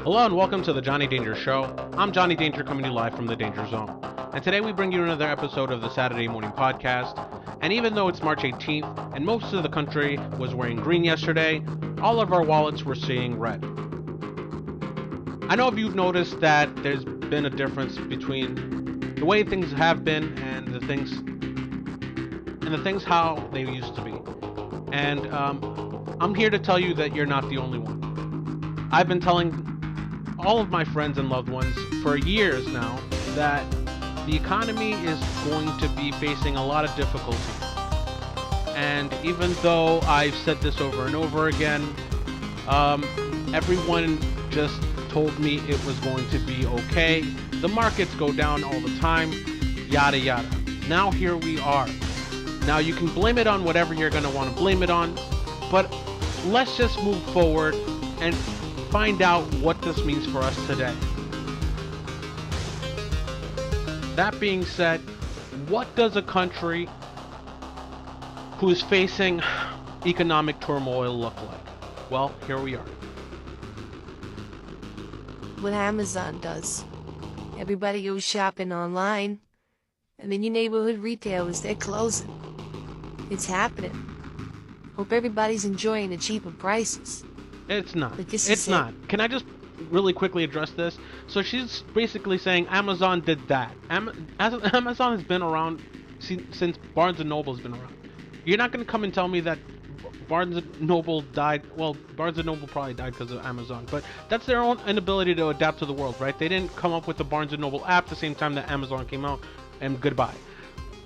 Hello and welcome to the Johnny Danger Show. I'm Johnny Danger coming to you live from the Danger Zone. And today we bring you another episode of the Saturday Morning Podcast. And even though it's March 18th and most of the country was wearing green yesterday, all of our wallets were seeing red. I know if you've noticed that there's been a difference between the way things have been and the things how they used to be. And I'm here to tell you that you're not the only one. I've been telling all of my friends and loved ones for years now that the economy is going to be facing a lot of difficulty. And even though I've said this over and over again, everyone just told me it was going to be okay. The markets go down all the time, yada yada. Now here we are. Now you can blame it on whatever you're going to want to blame it on, but let's just move forward and find out what this means for us today. That being said, what does a country who is facing economic turmoil look like? Well, here we are. What Amazon does. Everybody goes shopping online, and then your neighborhood retailers, they're closing. It's happening. Hope everybody's enjoying the cheaper prices. It's not. But this It's is not. Can I just really quickly address this? So she's basically saying Amazon did that. Amazon has been around since Barnes & Noble's been around. You're not going to come and tell me that Barnes & Noble died. Well, Barnes & Noble probably died because of Amazon, but that's their own inability to adapt to the world, right? They didn't come up with the Barnes & Noble app the same time that Amazon came out, and goodbye.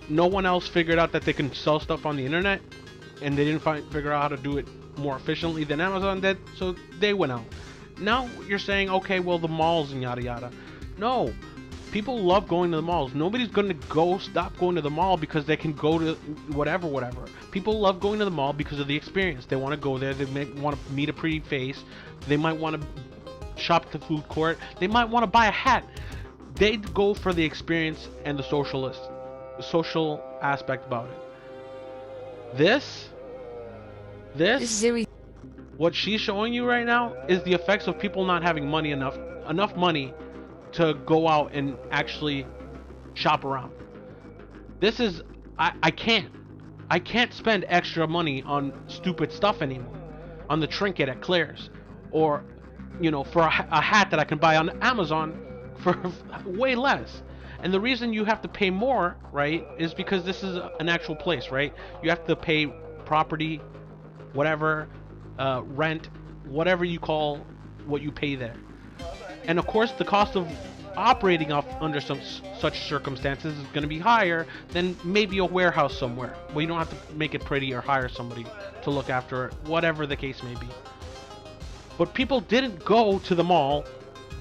No one else figured out that they can sell stuff on the internet, and they didn't figure out how to do it more efficiently than Amazon did, so they went out. Now you're saying, okay, well, the malls and yada yada. No, people love going to the malls. Nobody's going to stop going to the mall because they can go to whatever. People love going to the mall because of the experience. They want to go there. They may want to meet a pretty face. They might want to shop at the food court. They might want to buy a hat. They go for the experience and the social aspect about it. This is what she's showing you right now is the effects of people not having enough money to go out and actually shop around. This is I can't spend extra money on stupid stuff anymore, on the trinket at Claire's, or for a hat that I can buy on Amazon for way less. And the reason you have to pay more, right, is because this is an actual place, right? You have to pay property, whatever, rent, whatever you call what you pay there. And of course, the cost of operating under such circumstances is going to be higher than maybe a warehouse somewhere, where you don't have to make it pretty or hire somebody to look after it, whatever the case may be. But people didn't go to the mall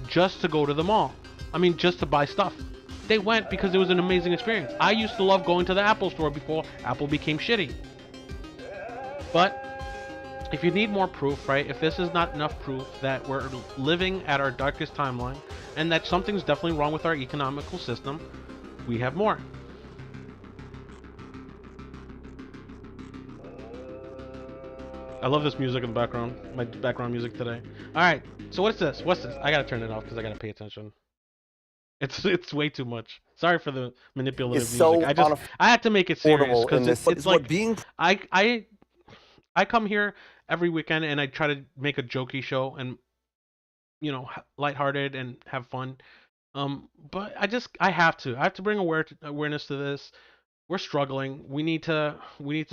just to go to the mall. I mean, just to buy stuff. They went because it was an amazing experience. I used to love going to the Apple store before Apple became shitty. But if you need more proof, right, if this is not enough proof that we're living at our darkest timeline and that something's definitely wrong with our economical system, we have more. I love this music in the background, my background music today. Alright, so what's this? I gotta turn it off because I gotta pay attention. It's way too much. Sorry for the manipulative music. I had to make it serious because it's like I come here every weekend and I try to make a jokey show and lighthearted and have fun. But I have to bring awareness to this. We're struggling. We need to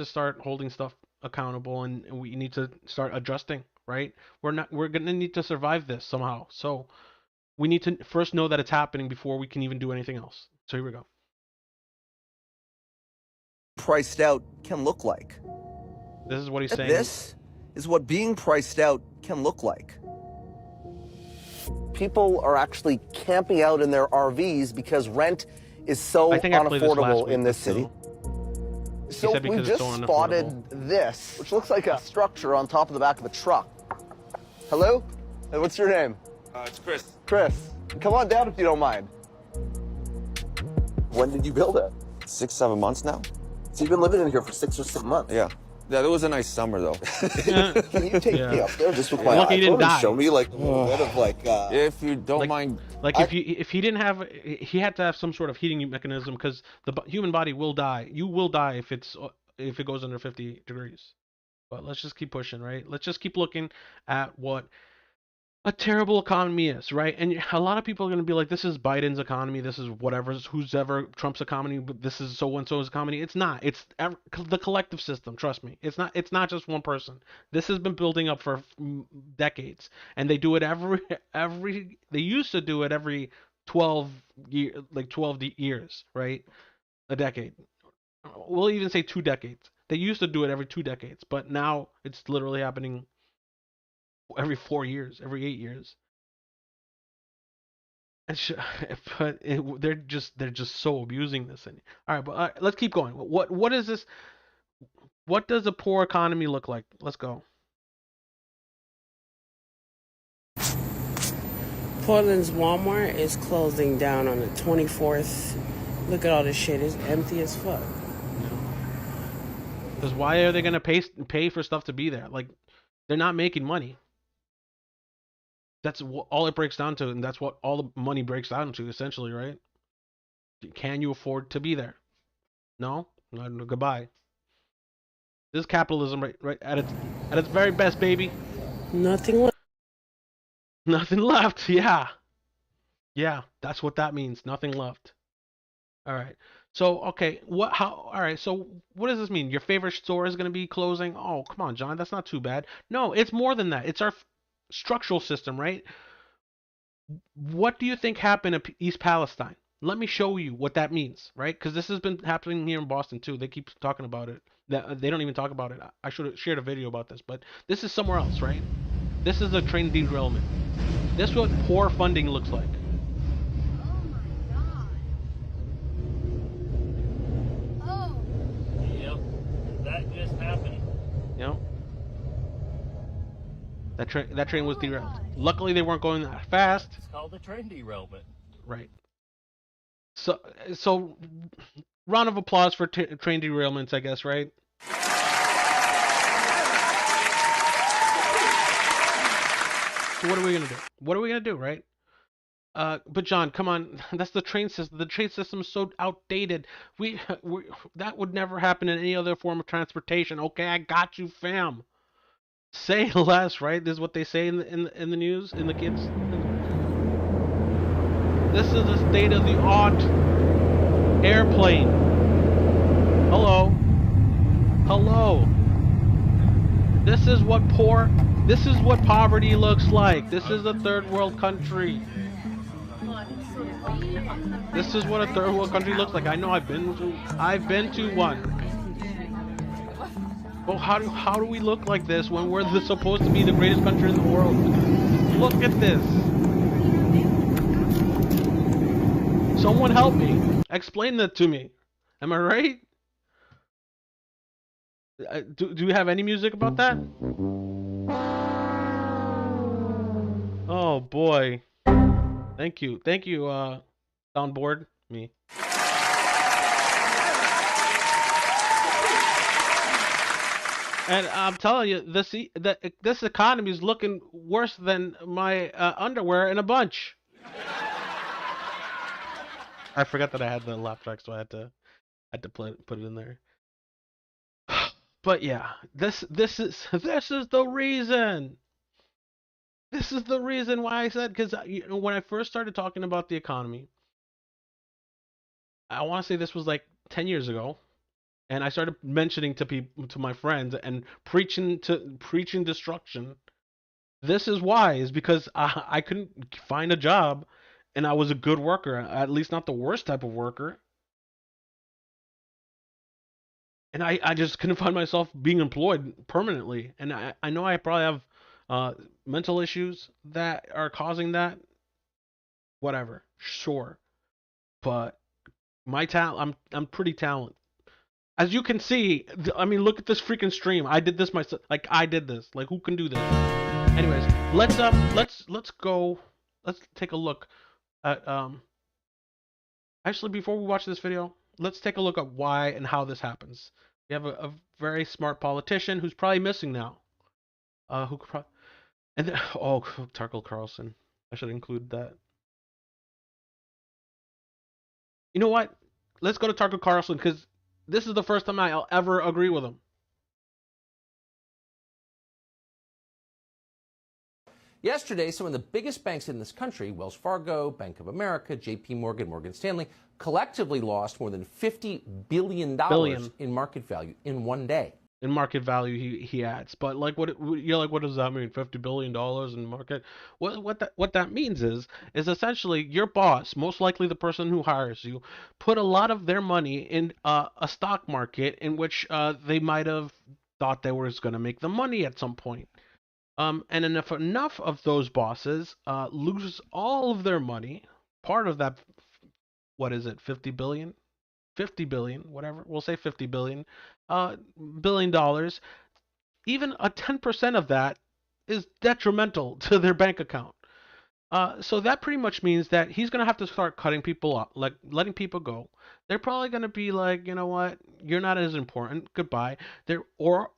start holding stuff accountable, and we need to start adjusting, right? We're gonna need to survive this somehow. So we need to first know that it's happening before we can even do anything else. So here we go. Priced out can look like. This is what he's saying. This is what being priced out can look like. People are actually camping out in their RVs because rent is so unaffordable in this city. So we just spotted this, which looks like a structure on top of the back of a truck. Hello? Hey, what's your name? It's Chris. Chris. Come on down if you don't mind. When did you build it? 6-7 months now. So you've been living in here for 6 or 7 months? Yeah. Yeah, it was a nice summer though. Can you take me up there just with my Lucky he didn't die. Show me like a little bit of like. If you don't mind. Like if he didn't have, he had to have some sort of heating mechanism because the human body will die. You will die if it goes under 50 degrees. But let's just keep pushing, right? Let's just keep looking at what a terrible economy is, right? And a lot of people are going to be like, this is Biden's economy, this is who's ever Trump's economy, but this is so and so's economy. It's not. It's the collective system. Trust me. It's not just one person. This has been building up for decades, and they do it they used to do it every 12 years, right? A decade. We'll even say 2 decades. They used to do it every 2 decades, but now it's literally happening every 4 years, every 8 years. But they're just so abusing this. All right, but let's keep going. What is this? What does a poor economy look like? Let's go. Portland's Walmart is closing down on the 24th. Look at all this shit. It's empty as fuck. Because why are they gonna pay for stuff to be there? Like, they're not making money. That's all it breaks down to, and that's what all the money breaks down to, essentially, right? Can you afford to be there? No? Goodbye. This is capitalism, right at its very best, baby. Nothing left. Nothing left. Yeah, that's what that means. Nothing left. All right. So okay, all right. So what does this mean? Your favorite store is gonna be closing? Oh, come on, John. That's not too bad. No, it's more than that. It's our structural system, right? What do you think happened in East Palestine? Let me show you what that means, right? Because this has been happening here in Boston too. They keep talking about it. They don't even talk about it. I should have shared a video about this, but this is somewhere else, right? This is a train derailment. This is what poor funding looks like. Yep. That train was derailed. Luckily, they weren't going that fast. It's called a train derailment. Right. So, round of applause for train derailments, I guess, right? So what are we gonna do? What are we gonna do, right? But John, come on, that's the train system. The train system is so outdated. That would never happen in any other form of transportation. Okay, I got you, fam. Say less, right? This is what they say in the news, in the kids. This is the state of the art airplane. Hello. This is what poverty looks like. This is a third world country. This is what a third world country looks like. I know I've been to one. Well, how do we look like this when we're supposed to be the greatest country in the world? Look at this. Someone help me. Explain that to me. Am I right? Do you have any music about that? Oh boy. Thank you, soundboard me. And I'm telling you, this economy is looking worse than my underwear in a bunch. I forgot that I had the laugh track, so I had to put it in there. But yeah, this is the reason. This is the reason why I said, because when I first started talking about the economy, I want to say this was like 10 years ago, and I started mentioning to my friends and preaching destruction. This is why, is because I couldn't find a job, and I was a good worker, at least not the worst type of worker. And I just couldn't find myself being employed permanently. And I know I probably have mental issues that are causing that. Whatever, sure. But my talent, I'm pretty talented. As you can see, I mean, look at this freaking stream. I did this myself. Like, I did this. Like, who can do this? Anyways, let's go. Let's take a look at Actually, before we watch this video, let's take a look at why and how this happens. We have a very smart politician who's probably missing now. Who could probably, and then, oh, Tucker Carlson. I should include that. You know what? Let's go to Tucker Carlson because this is the first time I'll ever agree with him. Yesterday, some of the biggest banks in this country, Wells Fargo, Bank of America, JP Morgan, Morgan Stanley, collectively lost more than $50 billion in market value in one day. In market value, he adds, but like what does that mean? $50 billion in market? What that means is essentially your boss, most likely the person who hires you, put a lot of their money in a stock market in which they might have thought they were going to make the money at some point. And if enough of those bosses lose all of their money, part of that, what is it, 50 billion? 50 billion, whatever, we'll say 50 billion, billion dollars, even a 10% of that is detrimental to their bank account. So that pretty much means that he's going to have to start cutting people up, like letting people go. They're probably going to be like, you know what, you're not as important, goodbye. Or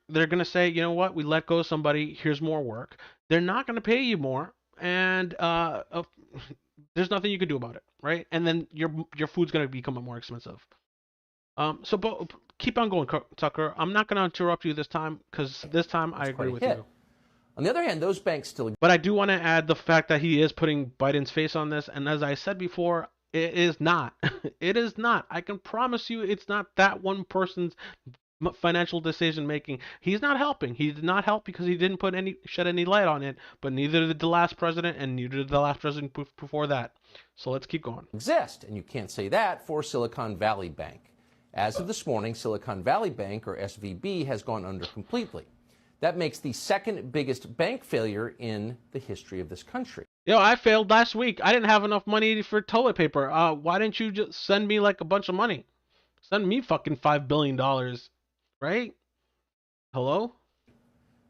they're going to say, you know what, we let go of somebody, here's more work. They're not going to pay you more, and there's nothing you can do about it, right? And then your food's going to become more expensive. So keep on going, Tucker. I'm not going to interrupt you this time because this time I agree with you. On the other hand, those banks still... But I do want to add the fact that he is putting Biden's face on this. And as I said before, it is not. It is not. I can promise you it's not that one person's financial decision making. He's not helping. He did not help because he didn't shed any light on it. But neither did the last president, and neither did the last president before that. So let's keep going. Exist, and you can't say that for Silicon Valley Bank. As of this morning, Silicon Valley Bank, or SVB, has gone under completely. That makes the second biggest bank failure in the history of this country. Yo, I failed last week. I didn't have enough money for toilet paper. Why didn't you just send me like a bunch of money? Send me fucking $5 billion, right? Hello?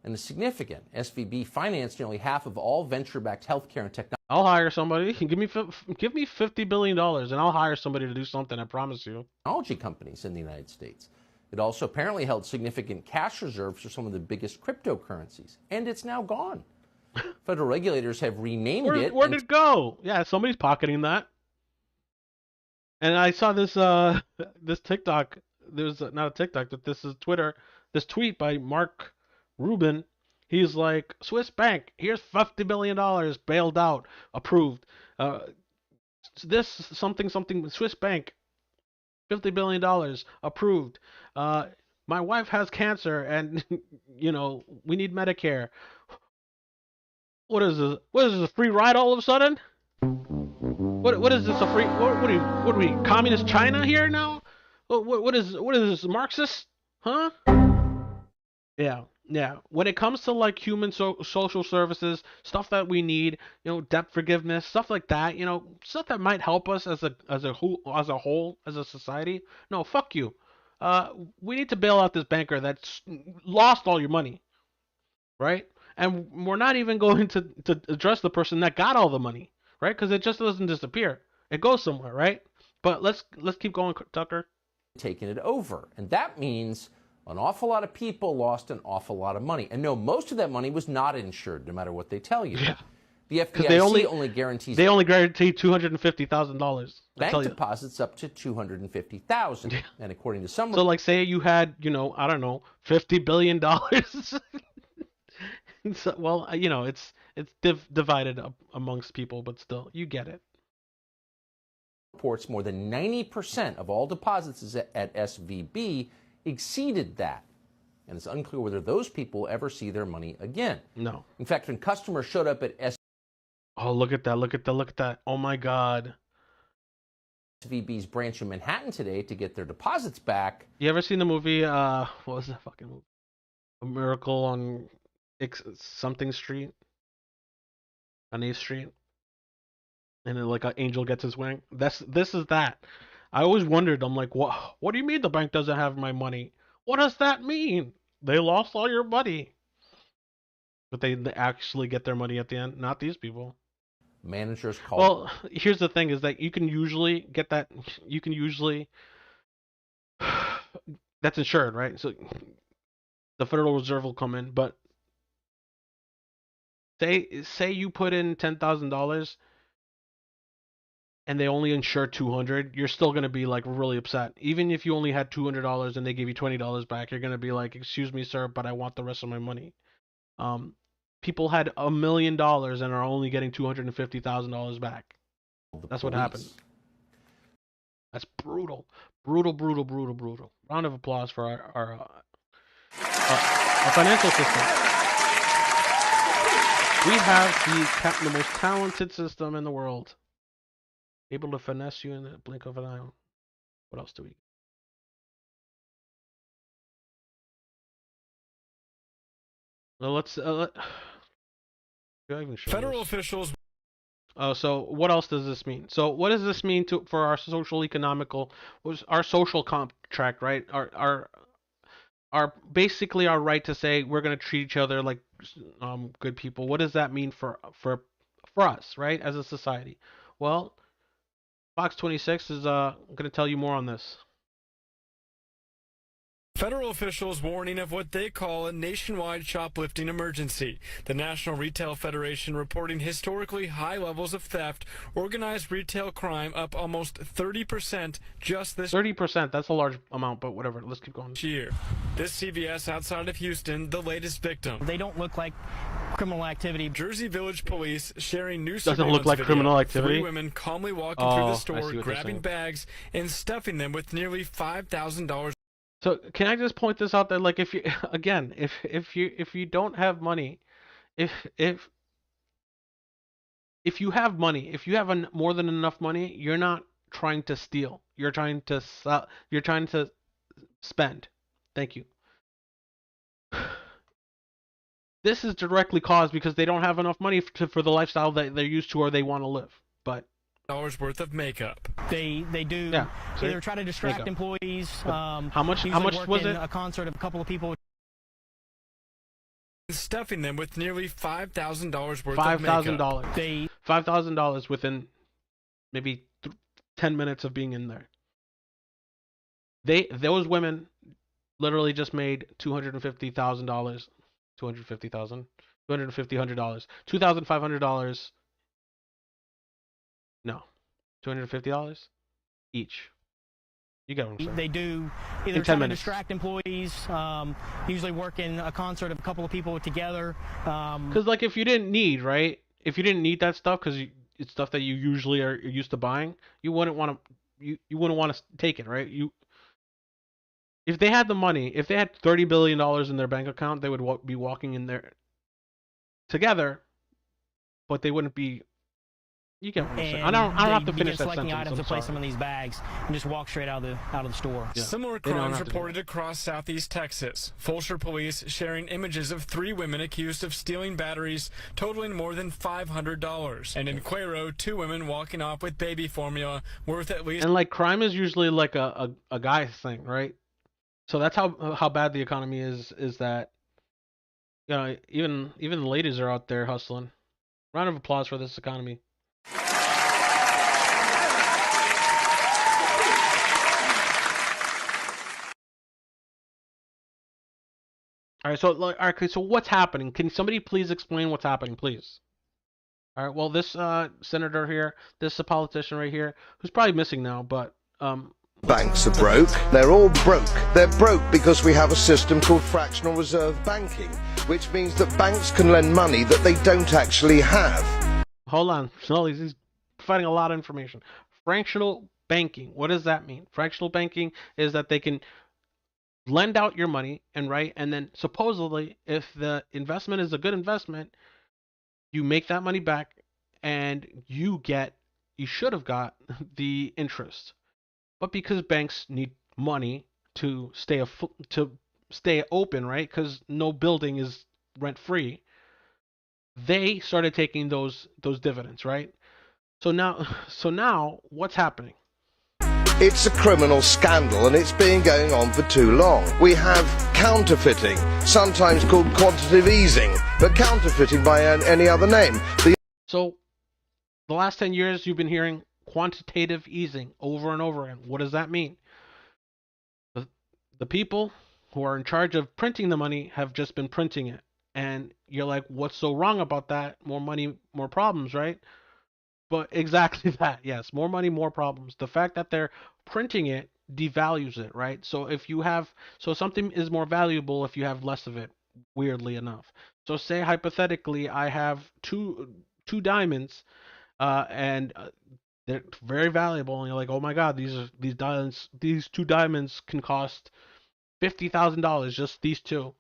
And the significant, SVB financed nearly half of all venture-backed healthcare and technology. I'll hire somebody. Give me $50 billion, and I'll hire somebody to do something. I promise you. Technology companies in the United States. It also apparently held significant cash reserves for some of the biggest cryptocurrencies, and it's now gone. Federal regulators have renamed it. Where did it go? Yeah, somebody's pocketing that. And I saw this this TikTok. There's not a TikTok, but this is Twitter. This tweet by Mark Rubin. He's like, Swiss bank, here's $50 billion bailed out, approved. This something Swiss bank. $50 billion approved. My wife has cancer, and we need Medicare. What is this? What is this, a free ride all of a sudden? What is this, a free? What are we? Communist China here now? What is this, Marxist? Huh? Yeah. When it comes to like human social services, stuff that we need, debt forgiveness, stuff like that, stuff that might help us as a whole, as a society. No, fuck you. We need to bail out this banker that's lost all your money, right? And we're not even going to address the person that got all the money, right? Because it just doesn't disappear. It goes somewhere, right? But let's keep going, Tucker. Taking it over, and that means an awful lot of people lost an awful lot of money. And no, most of that money was not insured, no matter what they tell you. Yeah. The FDIC only guarantees... They only guarantee $250,000. Bank deposits up to $250,000. Yeah. And according to some... So, like, say you had, I don't know, $50 billion. So, well, it's divided up amongst people, but still, you get it. Reports more than 90% of all deposits at SVB exceeded that. And it's unclear whether those people ever see their money again. No. In fact, when customers showed up at Oh, look at that. Oh, my God. SVB's branch in Manhattan today to get their deposits back. You ever seen the movie, what was that fucking movie? A Miracle on something street? On 8th Street? And then, like, an angel gets his wing. This is that. I always wondered, I'm like, what do you mean the bank doesn't have my money? What does that mean? They lost all your money. But they actually get their money at the end, not these people. Managers call. Well, here's the thing is that you can usually get that, that's insured, right? So the Federal Reserve will come in, but say you put in $10,000 and they only insure 200, you're still gonna be like really upset. Even if you only had $200 and they give you $20 back, you're gonna be like, "Excuse me, sir, but I want the rest of my money." People had $1 million and are only getting $250,000 back. That's what happened. That's brutal, brutal, brutal, brutal, brutal. Round of applause for our financial system. We have the most talented system in the world, able to finesse you in the blink of an eye. What else do we? Well, let's. Federal officials. So what else does this mean? So what does this mean for our our social contract, right? Our basically our right to say we're going to treat each other like good people. What does that mean for us, right, as a society? Well, Fox 26 is going to tell you more on this. Federal officials warning of what they call a nationwide shoplifting emergency. The National Retail Federation reporting historically high levels of theft, organized retail crime up almost 30% just this 30%, that's a large amount, but whatever. Let's keep going. Year. This CVS outside of Houston, the latest victim. They don't look like criminal activity. Jersey Village police sharing new doesn't look like video. criminal activity. 3 women calmly walking through the store, grabbing bags and stuffing them with nearly $5,000. So can I just point this out there? Like, if you again, if you don't have money, if you have money, if you have more than enough money, you're not trying to steal. You're trying to sell. You're trying to spend. Thank you. This is directly caused because they don't have enough money for the lifestyle that they're used to or they want to live. But worth of makeup. They do either try to distract employees. How much was it? A concert of a couple of people. Stuffing them with nearly $5,000 worth of $5,000. $5,000 within maybe 10 minutes of being in there. Those women literally just made $250,000. $250,000. $100. $2,500. No, $250 each. You get what I'm saying. They do either try to distract employees, usually working a concert of a couple of people together. Because like if you didn't need, right? If you didn't need that stuff because it's stuff that you usually are used to buying, you wouldn't want to. You wouldn't want to take it, right? If they had the money, if they had $30 billion in their bank account, they would be walking in there together, but they wouldn't be. You get what I'm saying. I don't have to finish that sentence. Selecting items to place them in these bags and just walk straight out of the store. Yeah. Similar crimes reported across southeast Texas. Fulshear police sharing images of 3 women accused of stealing batteries totaling more than $500. And in Cuero, 2 women walking off with baby formula worth at least. And like crime is usually like a guy thing, right? So that's how bad the economy is that even the ladies are out there hustling. Round of applause for this economy. All right, so what's happening? Can somebody please explain what's happening, please? All right, well, this senator here, this politician right here, who's probably missing now, but banks are broke. They're all broke. They're broke because we have a system called fractional reserve banking, which means that banks can lend money that they don't actually have. Hold on, no, he's providing a lot of information. Fractional banking, what does that mean? Fractional banking is that they can lend out your money and then supposedly if the investment is a good investment, you make that money back and you should have got the interest. But because banks need money to stay open, right? Because no building is rent free, they started taking those dividends, right? So now what's happening? It's a criminal scandal and it's been going on for too long. We have counterfeiting, sometimes called quantitative easing, but counterfeiting by any other name. So the last 10 years you've been hearing quantitative easing over and over again. What does that mean? the people who are in charge of printing the money have just been printing it. And you're like, what's so wrong about that? More money, more problems, right? But exactly that. Yes, more money, more problems. The fact that they're printing it devalues it, right? So something is more valuable if you have less of it, weirdly enough. So say hypothetically I have two diamonds, and they're very valuable, and you're like, oh my god, these two diamonds can cost $50,000, just these two,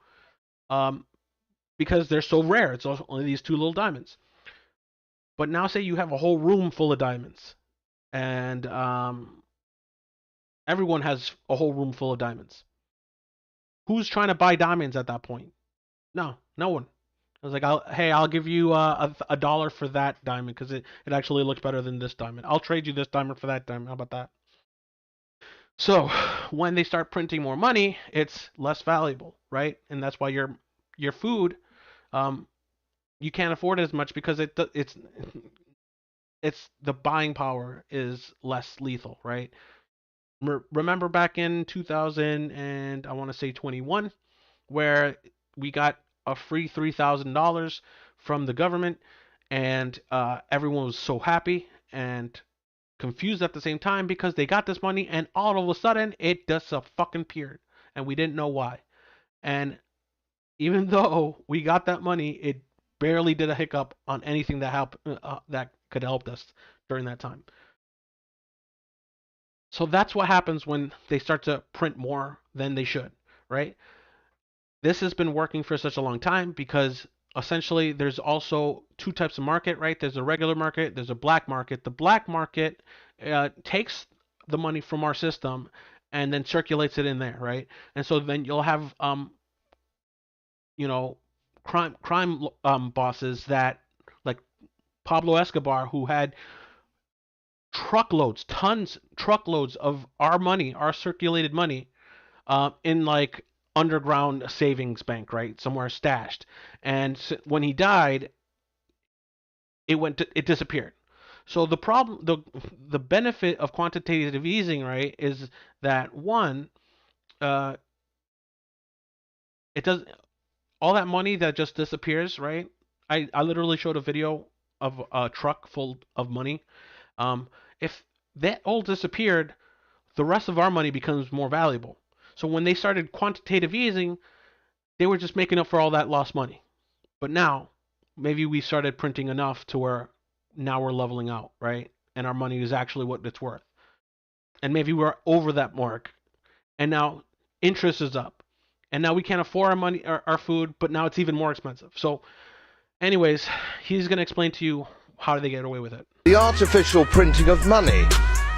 because they're so rare. It's only these two little diamonds. But now say you have a whole room full of diamonds, and everyone has a whole room full of diamonds. Who's trying to buy diamonds at that point? No one. I was like, I'll give you a dollar for that diamond because it actually looks better than this diamond. I'll trade you this diamond for that diamond. How about that? So when they start printing more money, it's less valuable, right? And that's why your food, you can't afford it as much because it's the buying power is less lethal, right? Remember back in 2000 and I want to say 21, where we got a free $3,000 from the government, and everyone was so happy and confused at the same time because they got this money, and all of a sudden it just fucking appeared, and we didn't know why. And even though we got that money, it barely did a hiccup on anything that could help us during that time. So that's what happens when they start to print more than they should, right? This has been working for such a long time because essentially there's also two types of market, right? There's a regular market, there's a black market. The black market takes the money from our system and then circulates it in there, right? And so then you'll have crime bosses that, like Pablo Escobar, who had truckloads of our money, our circulated money, in like underground savings bank, right, somewhere stashed. And when he died, it disappeared. So the problem, the benefit of quantitative easing, right, is that one, it does all that money that just disappears, right? I literally showed a video of a truck full of money. If that all disappeared, the rest of our money becomes more valuable. So when they started quantitative easing, they were just making up for all that lost money. But now, maybe we started printing enough to where now we're leveling out, right? And our money is actually what it's worth. And maybe we're over that mark, and now interest is up. And now we can't afford our money, our food, but now it's even more expensive. So anyways, he's going to explain to you how do they get away with it. The artificial printing of money,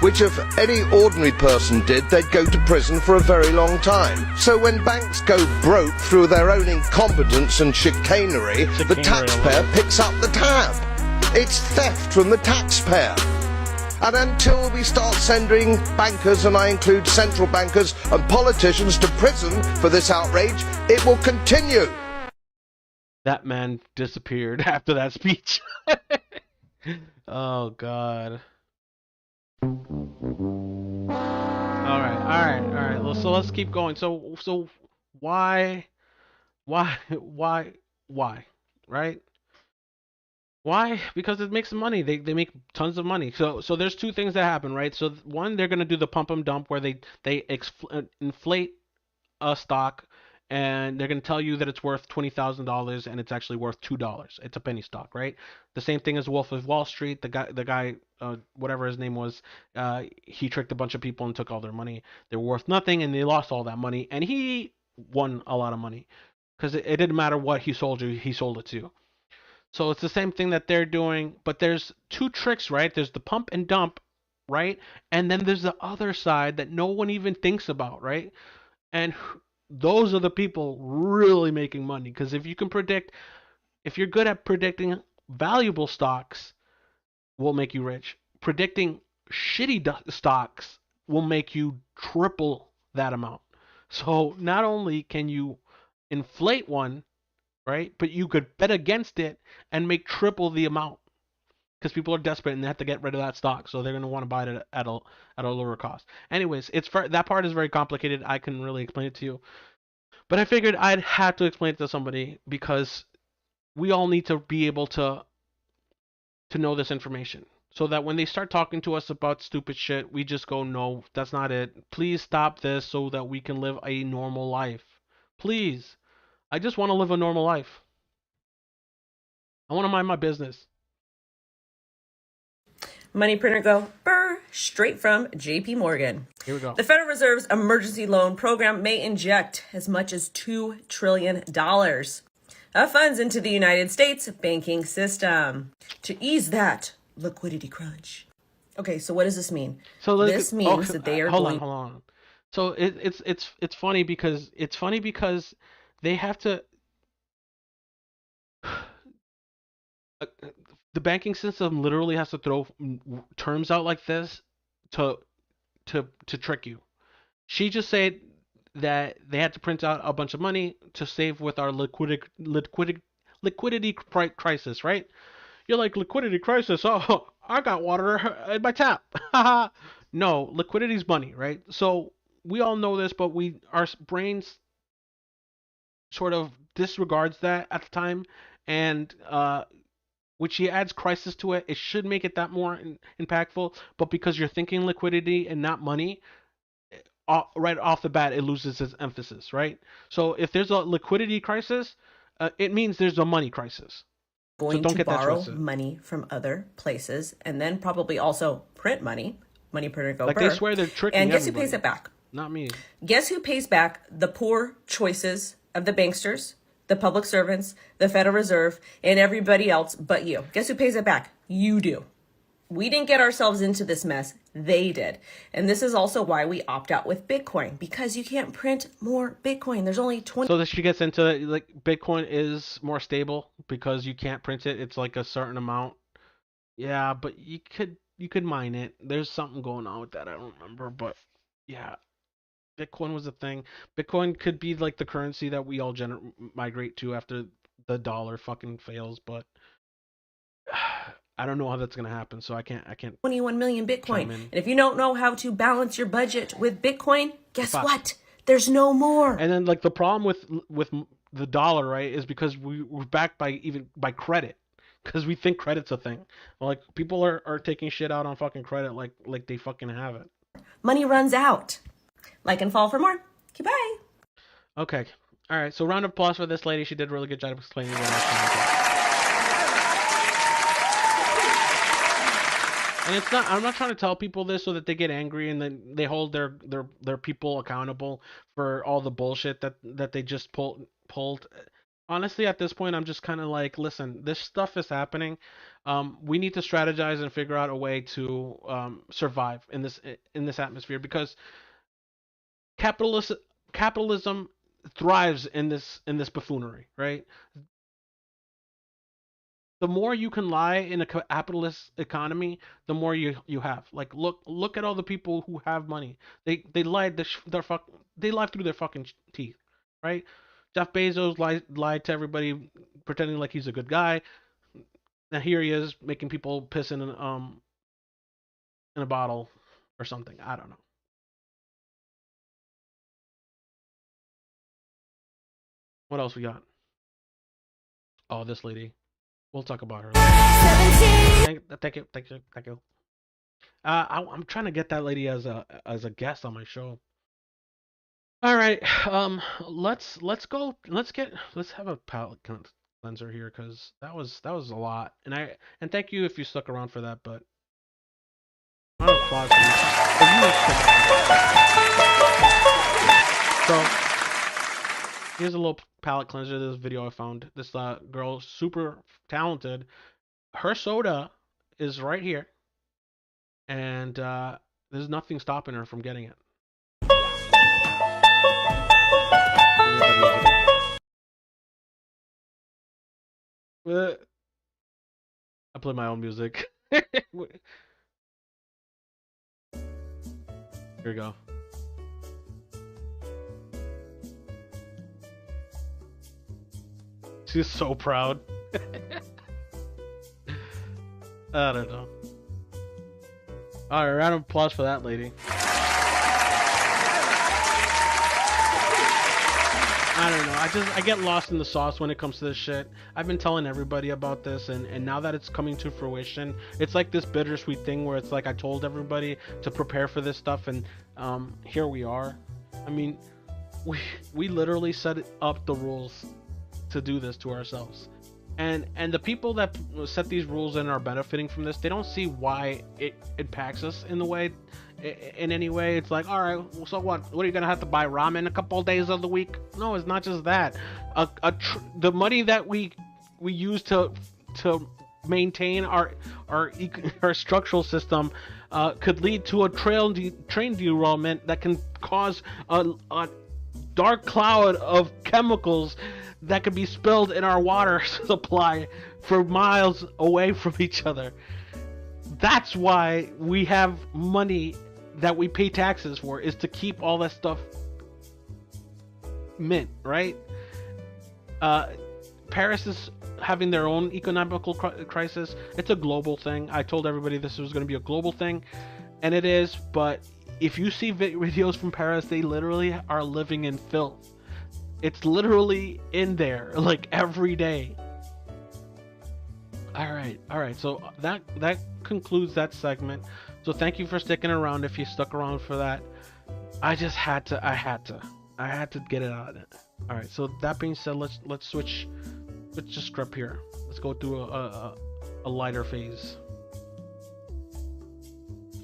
which if any ordinary person did, they'd go to prison for a very long time. So when banks go broke through their own incompetence and chicanery, the taxpayer picks up the tab. It's theft from the taxpayer. And until we start sending bankers, and I include central bankers and politicians, to prison for this outrage, it will continue. That man disappeared after that speech. Oh, God. All right. So let's keep going. So why, right? Why? Because it makes money. They make tons of money. So there's two things that happen, right? So one, they're gonna do the pump and dump where they inflate a stock, and they're gonna tell you that it's worth $20,000 and it's actually worth $2. It's a penny stock, right? The same thing as Wolf of Wall Street. The guy, whatever his name was, he tricked a bunch of people and took all their money. They were worth nothing, and they lost all that money, and he won a lot of money because it didn't matter what he sold you, he sold it to you. So it's the same thing that they're doing, but there's two tricks, right? There's the pump and dump, right? And then there's the other side that no one even thinks about, right? And those are the people really making money, because if you're good at predicting valuable stocks, will make you rich. Predicting shitty stocks will make you triple that amount. So not only can you inflate one, right, but you could bet against it and make triple the amount, because people are desperate and they have to get rid of that stock, so they're going to want to buy it at a lower cost. Anyways, that part is very complicated. I couldn't really explain it to you, but I figured I'd have to explain it to somebody because we all need to be able to know this information, so that when they start talking to us about stupid shit, we just go, no, that's not it. Please stop this so that we can live a normal life. Please. I just want to live a normal life. I want to mind my business. Money printer go, brr, straight from JP Morgan. Here we go. The Federal Reserve's emergency loan program may inject as much as $2 trillion of funds into the United States banking system to ease that liquidity crunch. Okay, so what does this mean? So this means that they are hold on. So it's funny because they have to. The banking system literally has to throw terms out like this to trick you. She just said that they had to print out a bunch of money to save with our liquidity crisis, right? You're like, liquidity crisis? Oh, I got water in my tap. No, liquidity is money, right? So we all know this, but our brains sort of disregards that at the time, and when she adds crisis to it, it should make it that more impactful. But because you're thinking liquidity and not money, right off the bat, it loses its emphasis, right? So if there's a liquidity crisis, it means there's a money crisis. Going to borrow money from other places and then probably also print money. Money printer go like burr. They swear they're tricking And guess everybody. who pays it back? Not me. Guess who pays back the poor choices of the banksters, the public servants, the Federal Reserve, and everybody else but you? Guess who pays it back? You do. We didn't get ourselves into this mess. They did. And this is also why we opt out with Bitcoin, because you can't print more Bitcoin. There's only 20. So that she gets into it, like Bitcoin is more stable because you can't print it. It's like a certain amount. Yeah, but you could mine it. There's something going on with that. I don't remember, but yeah. Bitcoin was a thing. Bitcoin could be like the currency that we all migrate to after the dollar fucking fails, but I don't know how that's gonna happen, so I can't. 21 million Bitcoin. And if you don't know how to balance your budget with Bitcoin, guess what? There's no more. And then like the problem with the dollar, right, is because we're backed by credit, because we think credit's a thing. Like people are taking shit out on fucking credit like they fucking have it. Money runs out. Like and follow for more. Goodbye. Okay. All right. So round of applause for this lady. She did a really good job explaining what I was trying to do. And it's not. I'm not trying to tell people this so that they get angry and then they hold their people accountable for all the bullshit that they just pulled. Honestly, at this point, I'm just kind of like, listen, this stuff is happening. We need to strategize and figure out a way to survive in this atmosphere, because capitalism thrives in this buffoonery, right? The more you can lie in a capitalist economy, the more you have. Like look at all the people who have money. They lied they lied through their fucking teeth, right? Jeff Bezos lied to everybody, pretending like he's a good guy. Now here he is making people piss in a bottle or something. I don't know. What else we got? Oh, this lady. We'll talk about her. Thank you. I'm trying to get that lady as a guest on my show. All right. Let's have a palate cleanser here, because that was a lot. And thank you if you stuck around for that. But I don't applause for you. So. Here's a little palate cleanser. This video I found. This girl, super talented. Her soda is right here, and there's nothing stopping her from getting it. I play my own music. Here we go. She's so proud. I don't know. All right, round of applause for that lady. I don't know. I get lost in the sauce when it comes to this shit. I've been telling everybody about this, and now that it's coming to fruition, it's like this bittersweet thing where it's like I told everybody to prepare for this stuff, and here we are. I mean, we literally set up the rules to do this to ourselves. And the people that set these rules and are benefiting from this, they don't see why it impacts us in the way, in any way. It's like, all right, so what? What are you gonna have to buy ramen a couple of days of the week? No, it's not just that. The money that we use to maintain our structural system could lead to a train derailment that can cause a dark cloud of chemicals that could be spilled in our water supply for miles away from each other. That's why we have money that we pay taxes for, is to keep all that stuff mint, right? Paris is having their own economical crisis. It's a global thing. I told everybody this was going to be a global thing, and it is, but if you see videos from Paris, they literally are living in filth. It's literally in there, like, every day. All right. So that concludes that segment. So thank you for sticking around. If you stuck around for that, I had to get it out. All right. So that being said, let's switch the script here. Let's go through a lighter phase.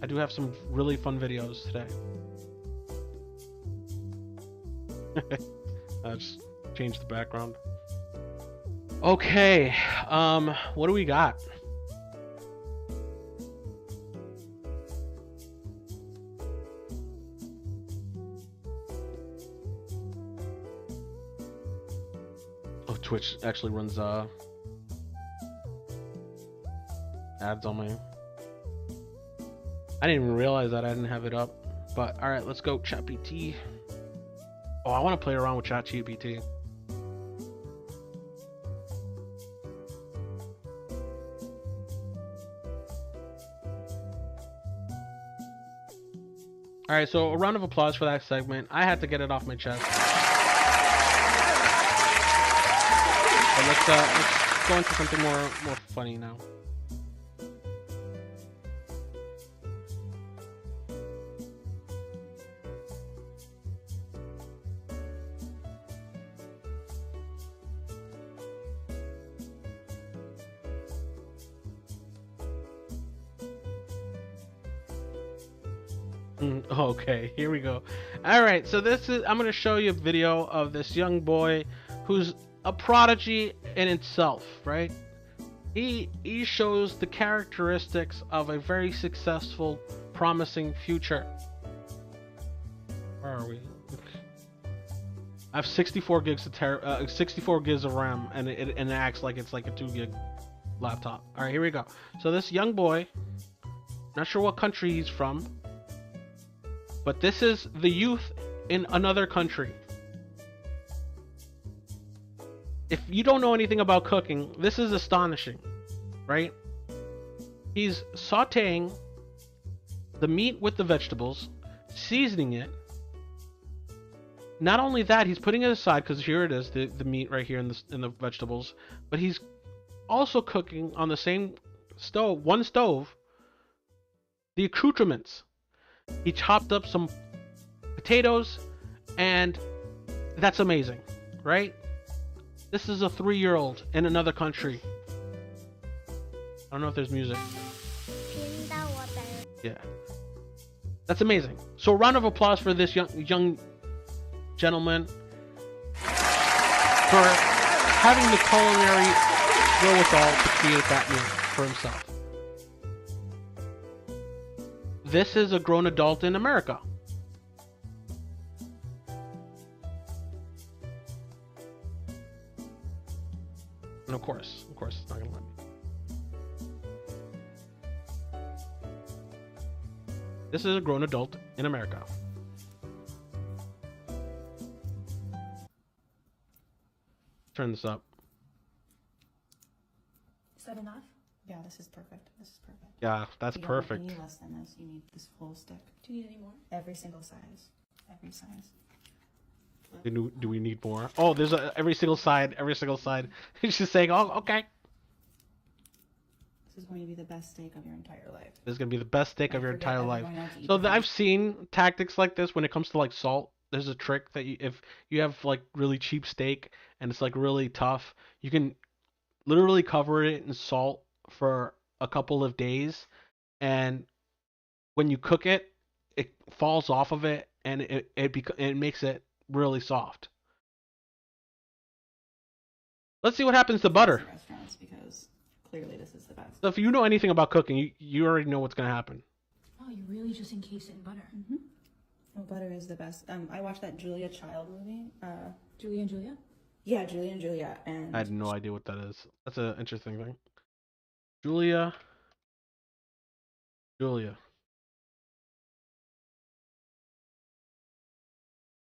I do have some really fun videos today. I just changed the background. Okay, what do we got? Oh, Twitch actually runs ads on my... I didn't even realize that I didn't have it up. But all right, let's go ChatGPT. Oh, I want to play around with ChatGPT. All right, so a round of applause for that segment. I had to get it off my chest. But let's go into something more funny now. Okay, here we go. All right, so I'm going to show you a video of this young boy who's a prodigy in itself, right? He shows the characteristics of a very successful, promising future. Where are we? I have 64 gigs of 64 gigs of RAM, and it acts like it's like a 2 gig laptop. All right, here we go. So this young boy, not sure what country he's from, but this is the youth in another country. If you don't know anything about cooking, this is astonishing, right? He's sauteing the meat with the vegetables, seasoning it. Not only that, he's putting it aside, because here it is, the meat right here in the vegetables, but he's also cooking on the same stove, one stove, the accoutrements. He chopped up some potatoes, and that's amazing, right? This is a 3-year-old in another country. I don't know if there's music. Yeah. That's amazing. So a round of applause for this young gentleman for having the culinary wherewithal to create that meal for himself. This is a grown adult in America. And of course, it's not gonna let me. This is a grown adult in America. Turn this up. Is that enough? Yeah, this is perfect. This is perfect. Yeah, that's you perfect. You don't need less than this. You need this full stick. Do you need any more? Every single size. Every size. Do we need more? Oh, there's every single side. Every single side. She's saying, oh, okay. This is going to be the best steak of your entire life. This is going to be the best steak of your entire life. So I've seen tactics like this when it comes to like salt. There's a trick that if you have like really cheap steak and it's like really tough, you can literally cover it in salt for a couple of days, and when you cook it, it falls off of it, and it makes it really soft. Let's see what happens to butter. Restaurants, because clearly this is the best. So if you know anything about cooking, you already know what's gonna happen. Oh, you really just encase it in butter. Mm-hmm. Oh, butter is the best. I watched that Julia Child movie. Julie and Julia? Yeah, Julia and Julia, and I had no idea what that is. That's an interesting thing. Julia.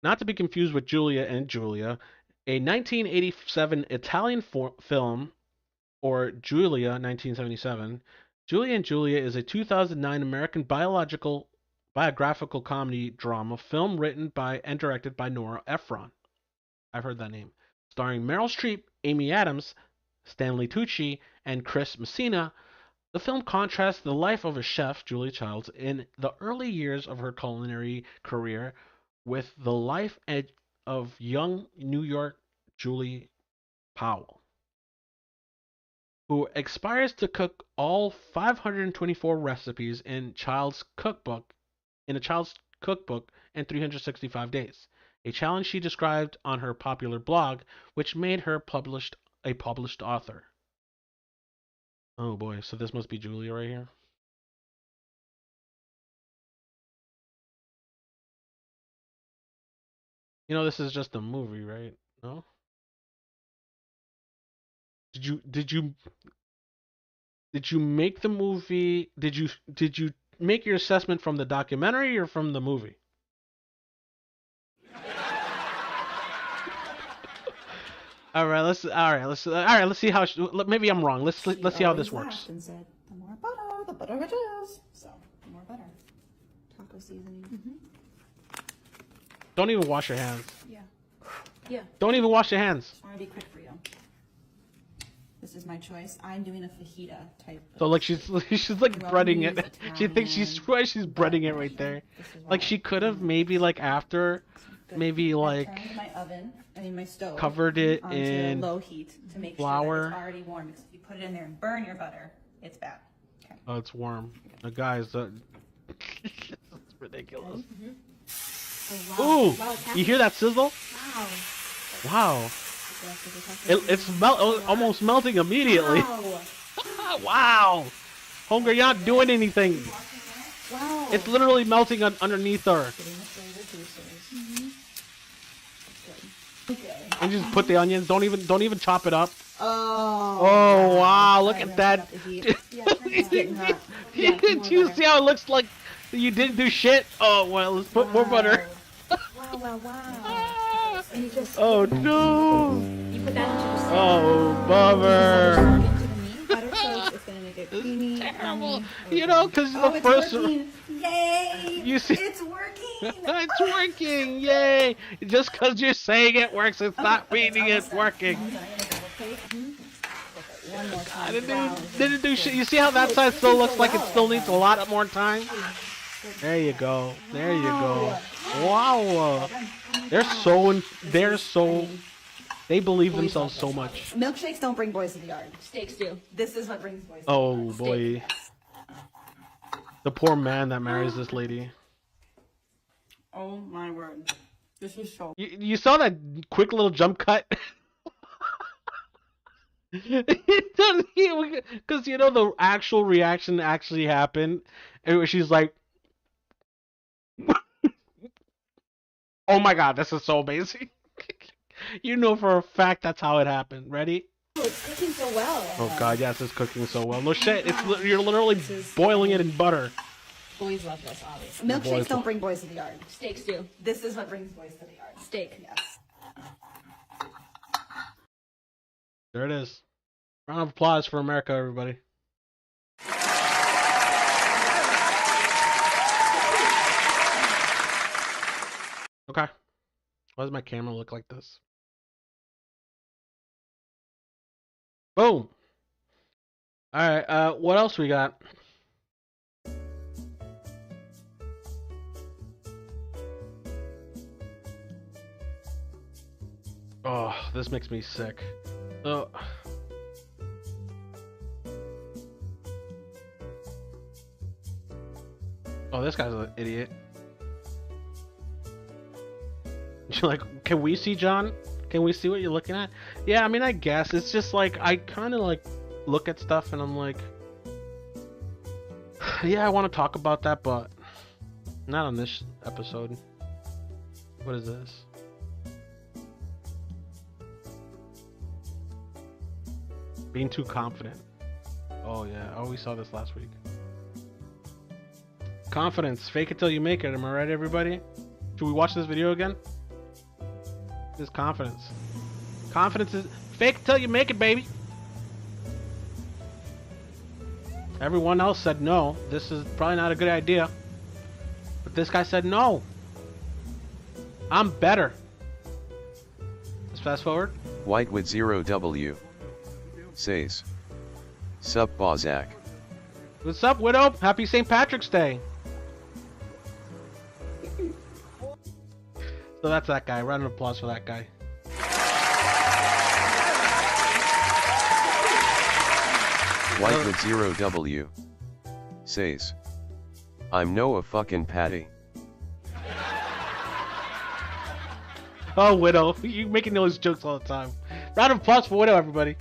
Not to be confused with Julia and Julia, a 1987 Italian film, or Julia 1977. Julia and Julia is a 2009 American biographical comedy drama film written by and directed by Nora Ephron. I've heard that name. Starring Meryl Streep, Amy Adams, Stanley Tucci, and Chris Messina. The film contrasts the life of a chef, Julia Childs, in the early years of her culinary career with the life of young New York Julie Powell, who aspires to cook all 524 recipes in a child's cookbook in 365 days, a challenge she described on her popular blog, which made her a published author. Oh boy, so this must be Julia right here. You know, this is just a movie, right? No? Did you make the movie? Did you make your assessment from the documentary or from the movie? All right, let's see how maybe I'm wrong. Let's see how this works. And said, the more butter, the better it is. So, the more butter. Taco seasoning. Mm-hmm. Don't even wash your hands. Yeah. Don't even wash your hands. I want to be quick for you. This is my choice. I'm doing a fajita type. So like she's like breading it. Italian. She thinks she's breading it right there. Like she could have maybe like after, maybe like my stove covered it in low heat to make flour. Sure that it's already warm. Because if you put it in there and burn your butter, it's bad. Okay. Oh, it's warm. Guys, that's ridiculous. Mm-hmm. Oh, wow. Ooh, you hear that sizzle? Wow. It's almost melting immediately. Wow. Homegirl, you're not doing anything. Wow. It's literally melting underneath her. And just put the onions. Don't even chop it up. Oh wow! Look at that. Do you see how it looks like you didn't do shit? Oh well, let's put more butter. Wow. And you just oh no! You put that into the oh, bummer. It's gonna make it creamy. Terrible. You know, because the first. Yay! You see, it's working. It's working! Yay! Just because you're saying it works, it's not meaning it's working. I didn't do shit. You see how that side still looks like it still needs a lot more time? There you go. There you go. Wow. They believe themselves so much. Milkshakes don't bring boys to the yard. Steaks do. This is what brings boys to the Oh yard. boy. The poor man that marries this lady. Oh my word. This is so... You saw that quick little jump cut? Because you know the actual reaction actually happened. And she's like, oh my god, this is so amazing. You know for a fact that's how it happened. Ready? Oh, it's cooking so well. Oh god, yes, it's cooking so well. No shit, you're literally boiling it in butter. Boys love this, obviously. Milkshakes don't bring boys to the yard. Steaks do. This is what brings boys to the yard. Steak. Yes. There it is. Round of applause for America, everybody. Why does my camera look like this? Boom. All right. What else we got? Oh, this makes me sick. Oh. Oh, this guy's an idiot. You're like, can we see, John? Can we see what you're looking at? Yeah, I mean, I guess. It's just like, I kind of like look at stuff and I'm like, yeah, I want to talk about that, but not on this episode. What is this? Being too confident. Oh yeah, oh, we saw this last week. Confidence, fake it till you make it. Am I right, everybody? Should we watch this video again? This confidence. Confidence is fake it till you make it, baby. Everyone else said no. This is probably not a good idea. But this guy said no. I'm better. Let's fast forward. White with 0W says, Sup Bozak. What's up, Widow? Happy St. Patrick's Day. So that's that guy. Round of applause for that guy. White with 0W says, I'm no a fucking Patty. Oh, Widow. You making those jokes all the time. Round of applause for Widow, everybody.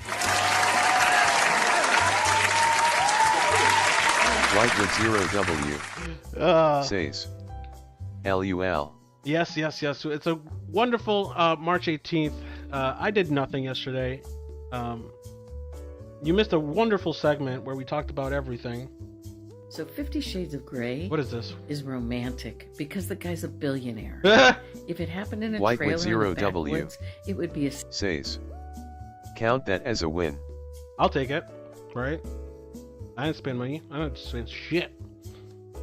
White with 0W says, LUL. Yes, yes, yes. It's a wonderful March 18th. I did nothing yesterday. You missed a wonderful segment where we talked about everything. So 50 Shades of Grey. What is this? Is romantic because the guy's a billionaire. If it happened in a White trailer with in the 0W backwoods, it would be a... says, count that as a win. I'll take it. Right? I didn't spend money. I didn't spend shit.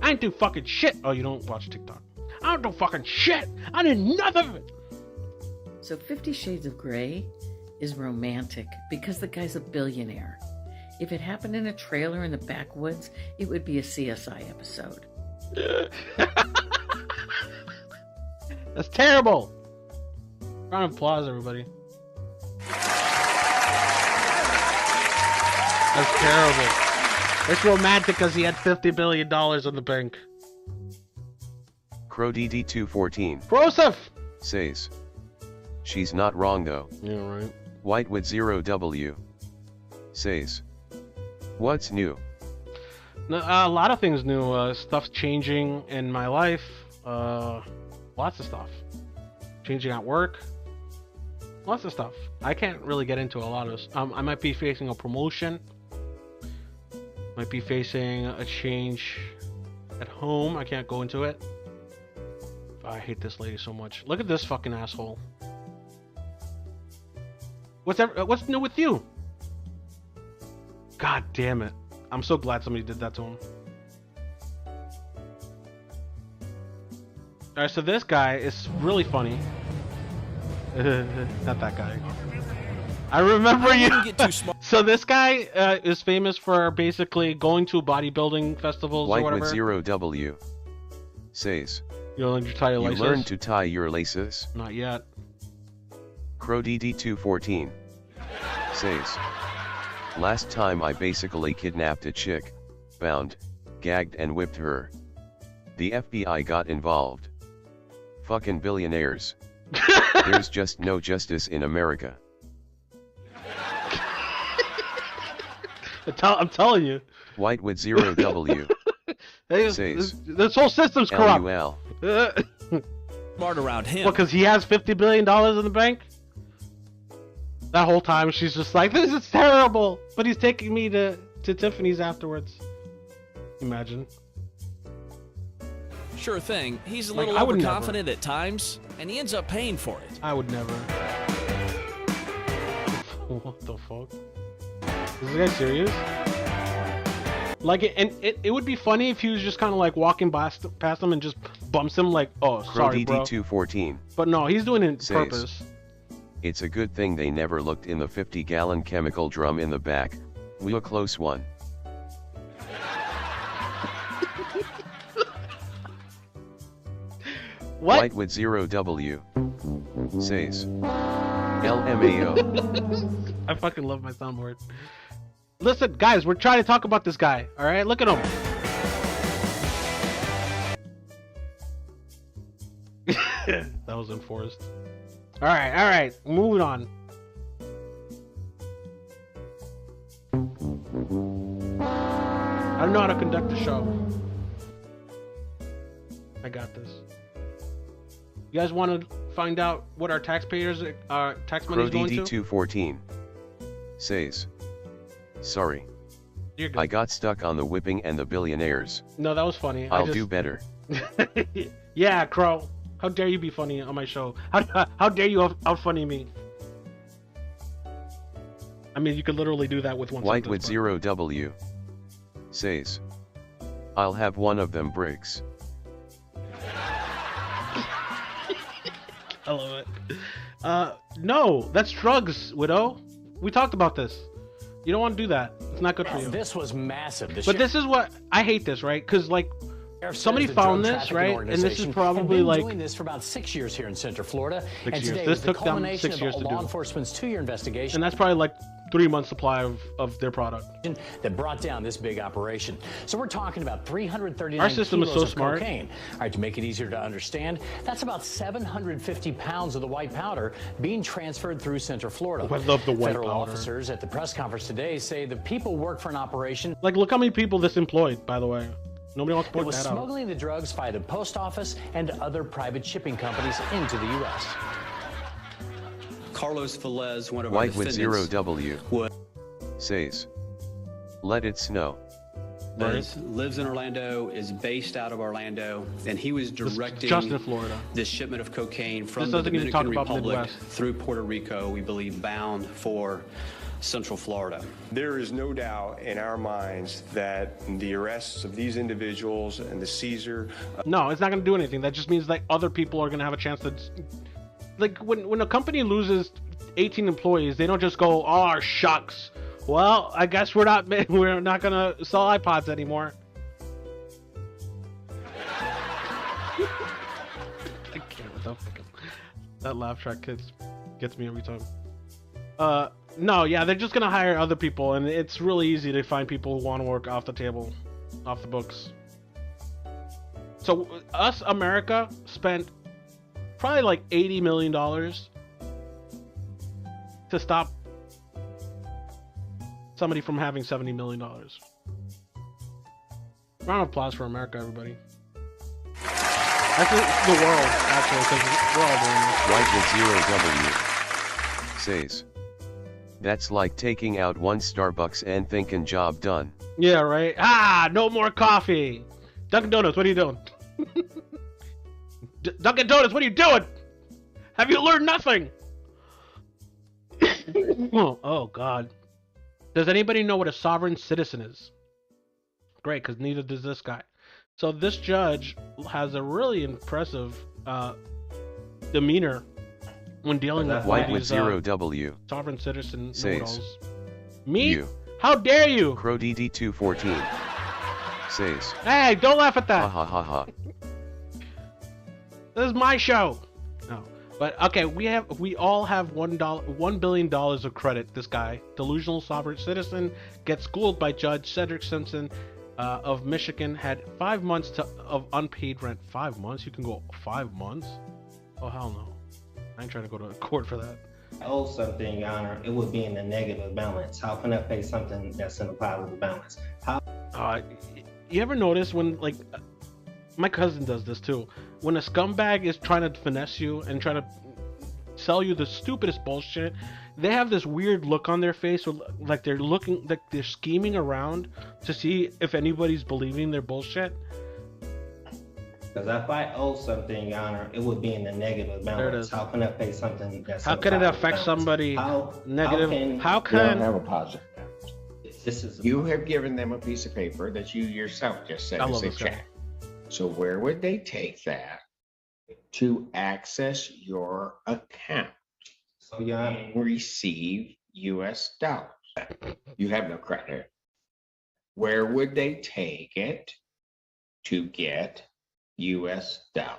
I didn't do fucking shit. Oh, you don't watch TikTok. I don't do fucking shit. I did nothing of it. So 50 Shades of Grey is romantic because the guy's a billionaire. If it happened in a trailer in the backwoods, it would be a CSI episode. That's terrible. Round of applause, everybody. That's terrible. It's romantic because he had $50 billion in the bank. CrowDD214 Broseph says, she's not wrong though. Yeah, right. White with 0W says, what's new? A lot of things new. Stuff's changing in my life. Lots of stuff. Changing at work. Lots of stuff. I can't really get into a lot of. I might be facing a promotion. Might be facing a change at home. I can't go into it. I hate this lady so much. Look at this fucking asshole. What's new with you? God damn it. I'm so glad somebody did that to him. Alright, so this guy is really funny. Not that guy. I remember you. So this guy is famous for basically going to bodybuilding festivals White or whatever. With 0W says, You learn to tie your laces? You learn to tie your laces? Not yet. CrowDD214 says, last time I basically kidnapped a chick, bound, gagged and whipped her. The FBI got involved. Fucking billionaires. There's just no justice in America. I'm telling you. White with 0W says, this whole system's corrupt. LUL. Smart around him. Well, because he has $50 billion in the bank? That whole time she's just like, this is terrible. But he's taking me to Tiffany's afterwards. Imagine. Sure thing. He's a little overconfident at times, and he ends up paying for it. I would never. What the fuck? Is this guy serious? Like, it would be funny if he was just kind of like walking past him and just bumps him like, oh, sorry, bro. DD214 But no, he's doing it on purpose. It's a good thing they never looked in the 50-gallon chemical drum in the back. We a close one. What? White with 0W says LMAO. I fucking love my soundboard. Listen, guys, we're trying to talk about this guy. All right, look at him. That was enforced. All right, moving on. I don't know how to conduct the show. I got this. You guys want to find out what our taxpayers' tax money is going to? DD214 says, sorry. You're good. I got stuck on the whipping and the billionaires. No, that was funny. I'll do better. Yeah, Crow. How dare you be funny on my show? How dare you out funny me? I mean, you could literally do that with one White sentence, with 0W says, I'll have one of them bricks. I love it. No, that's drugs, Widow. We talked about this. You don't want to do that. It's not good for you. This was massive. But this is what I hate this, right? Because like somebody found this, right? And this is probably like doing this for about 6 years here in Central Florida. 6 years. Today This the took them culmination 6 years of to do. law enforcement's 2-year investigation. And that's probably like 3 months supply of their product that brought down this big operation. So we're talking about 339 Our system is kilos so of smart. cocaine. All right, to make it easier to understand, that's about 750 pounds of the white powder being transferred through Central Florida. I love the white Federal powder. officers at the press conference today say the people work for an operation. Like, look how many people this employed, by the way. Nobody wants to It point was that out. smuggling the drugs via the post office and other private shipping companies into the U.S. Carlos Velez, one of our White with defendants, 0W says, let it snow. lives in Orlando, is based out of Orlando, and he was directing just in Florida. This shipment of cocaine from This the doesn't even Dominican talk about Republic Midwest. through Puerto Rico, we believe, bound for Central Florida. There is no doubt in our minds that the arrests of these individuals and the seizure... No, it's not going to do anything. That just means like other people are going to have a chance to... Like, when a company loses 18 employees, they don't just go, oh, shucks. Well, I guess we're not going to sell iPods anymore. I can't with that laugh track gets me every time. No, yeah, they're just going to hire other people, and it's really easy to find people who want to work off the table, off the books. So, us, America, spent probably like $80 million to stop somebody from having $70 million. Round of applause for America, everybody. That's the world, actually, because we're all doing this. White with 0W says, that's like taking out one Starbucks and thinking job done. Yeah, right? Ah, no more coffee. Dunkin' Donuts, what are you doing? Dunkin' Donuts, what are you doing? Have you learned nothing? Oh, God. Does anybody know what a sovereign citizen is? Great, because neither does this guy. So this judge has a really impressive demeanor when dealing with White with these 0W sovereign citizen says, know-it-alls. Me? you. How dare you? Crow DD214 says, Hey, don't laugh at that. ha ha ha ha. This is my show. No, but okay, we all have $1 billion of credit. This guy, delusional sovereign citizen, gets schooled by Judge Cedric Simpson of Michigan. Had 5 months of unpaid rent. 5 months? You can go 5 months? Oh hell no! I ain't trying to go to court for that. I owe something, Your Honor, it would be in a negative balance. How can I pay something that's in a positive balance? How? You ever notice when, like, my cousin does this too. When a scumbag is trying to finesse you and trying to sell you the stupidest bullshit, they have this weird look on their face, like they're looking, like they're scheming around to see if anybody's believing their bullshit. Because if I owe something, Your Honor, it would be in a negative balance. There it is. How can I pay something that's How in a can it positive affect balance? somebody negative? How You don't can? have a positive balance. You have given them a piece of paper that you yourself just said is a check. So where would they take that to access your account? So receive U.S. dollars. You have no credit. Where would they take it to get U.S. dollars?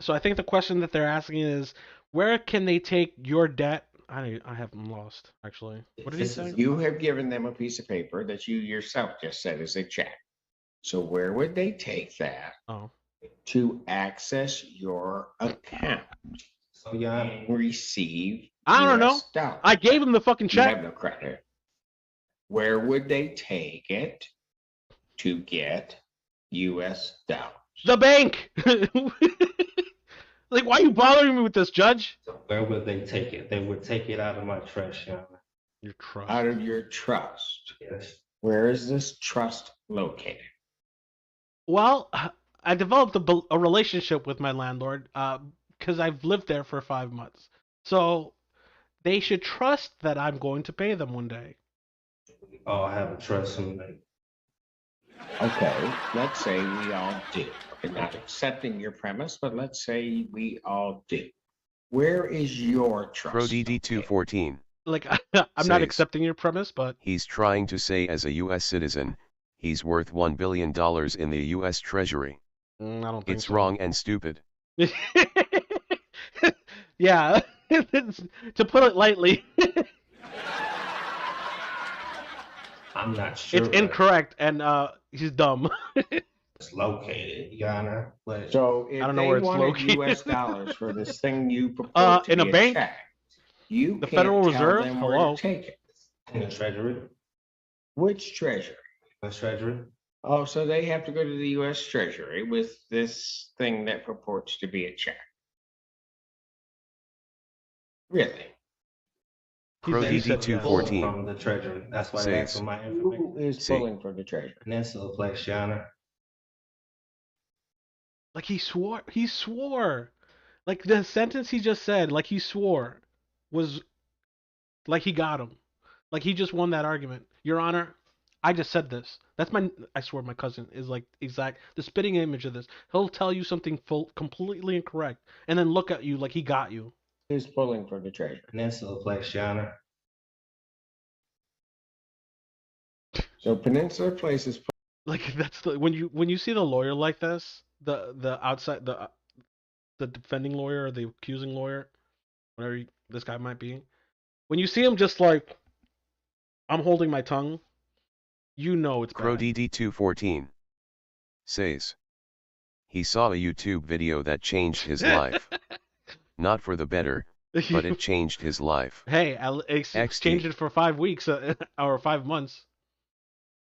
So I think the question that they're asking is, where can they take your debt? I have them lost, actually. What did he say? You have given them a piece of paper that you yourself just said is a check. So where would they take that to access your account? So receive I don't know. dollars. I gave him the fucking check. You have no credit. Where would they take it to get U.S. dollars? The bank. Like, why are you bothering me with this, Judge? So where would they take it? They would take it out of my trust, Your Honor. Your trust. Out of your trust. Yes. Where is this trust located? Well, I developed a relationship with my landlord because I've lived there for 5 months. So they should trust that I'm going to pay them one day. We all have a trust in them. Okay, let's say we all do. I'm not accepting your premise, but let's say we all do. Where is your trust? ProDD214. Like, I'm not accepting your premise, but... He's trying to say as a U.S. citizen, he's worth $1 billion in the U.S. Treasury. I don't think it's so. wrong and stupid. Yeah, to put it lightly. I'm not sure. It's incorrect, and he's dumb. It's located, Your Honor. But so if I don't know where it's located. U.S. dollars for this thing you propose to in be a bank, check, you the can't Federal tell Reserve. them where Hello. to take it. in the Treasury. Which treasury? The Treasury. Oh, so they have to go to the U.S. Treasury with this thing that purports to be a check. Really? ProDD214. From the Treasury. That's why they asked for my information. Who is pulling from the Treasury? Peninsula Place, Your Honor. Like he swore. He swore. Like the sentence he just said, like he swore, was like he got him. Like he just won that argument. Your Honor, I just said this. That's I swear my cousin is like exact the spitting image of this. He'll tell you something completely incorrect and then look at you like he got you. Who's pulling from the Treasury? Peninsula Place, Your Honor. So Peninsula Place is like that's the when you see the lawyer like this, the outside the defending lawyer or the accusing lawyer, whatever this guy might be, when you see him just like I'm holding my tongue, you know it's bad. ProDD214 says he saw a YouTube video that changed his life. Not for the better, but it changed his life. Hey, it's changed it for 5 weeks or 5 months.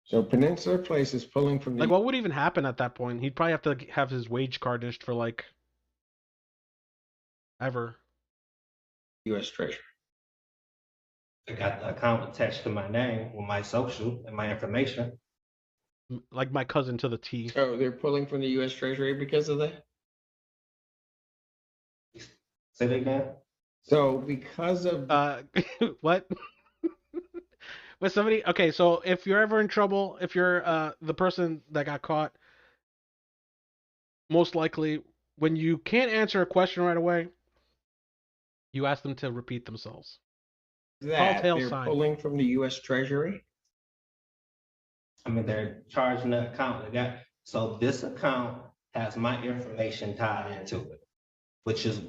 So Peninsula Place is pulling from the... Like, what would even happen at that point? He'd probably have to have his wage garnished for, like, ever. U.S. Treasury. I got the account attached to my name with my social and my information. Like my cousin to the T. So they're pulling from the U.S. Treasury because of that? Say that again? So because of... what? But somebody... Okay, so if you're ever in trouble, if you're the person that got caught, most likely, when you can't answer a question right away, you ask them to repeat themselves. That they're pulling from the U.S. Treasury? I mean, they're charging the account. So this account has my information tied into it, which is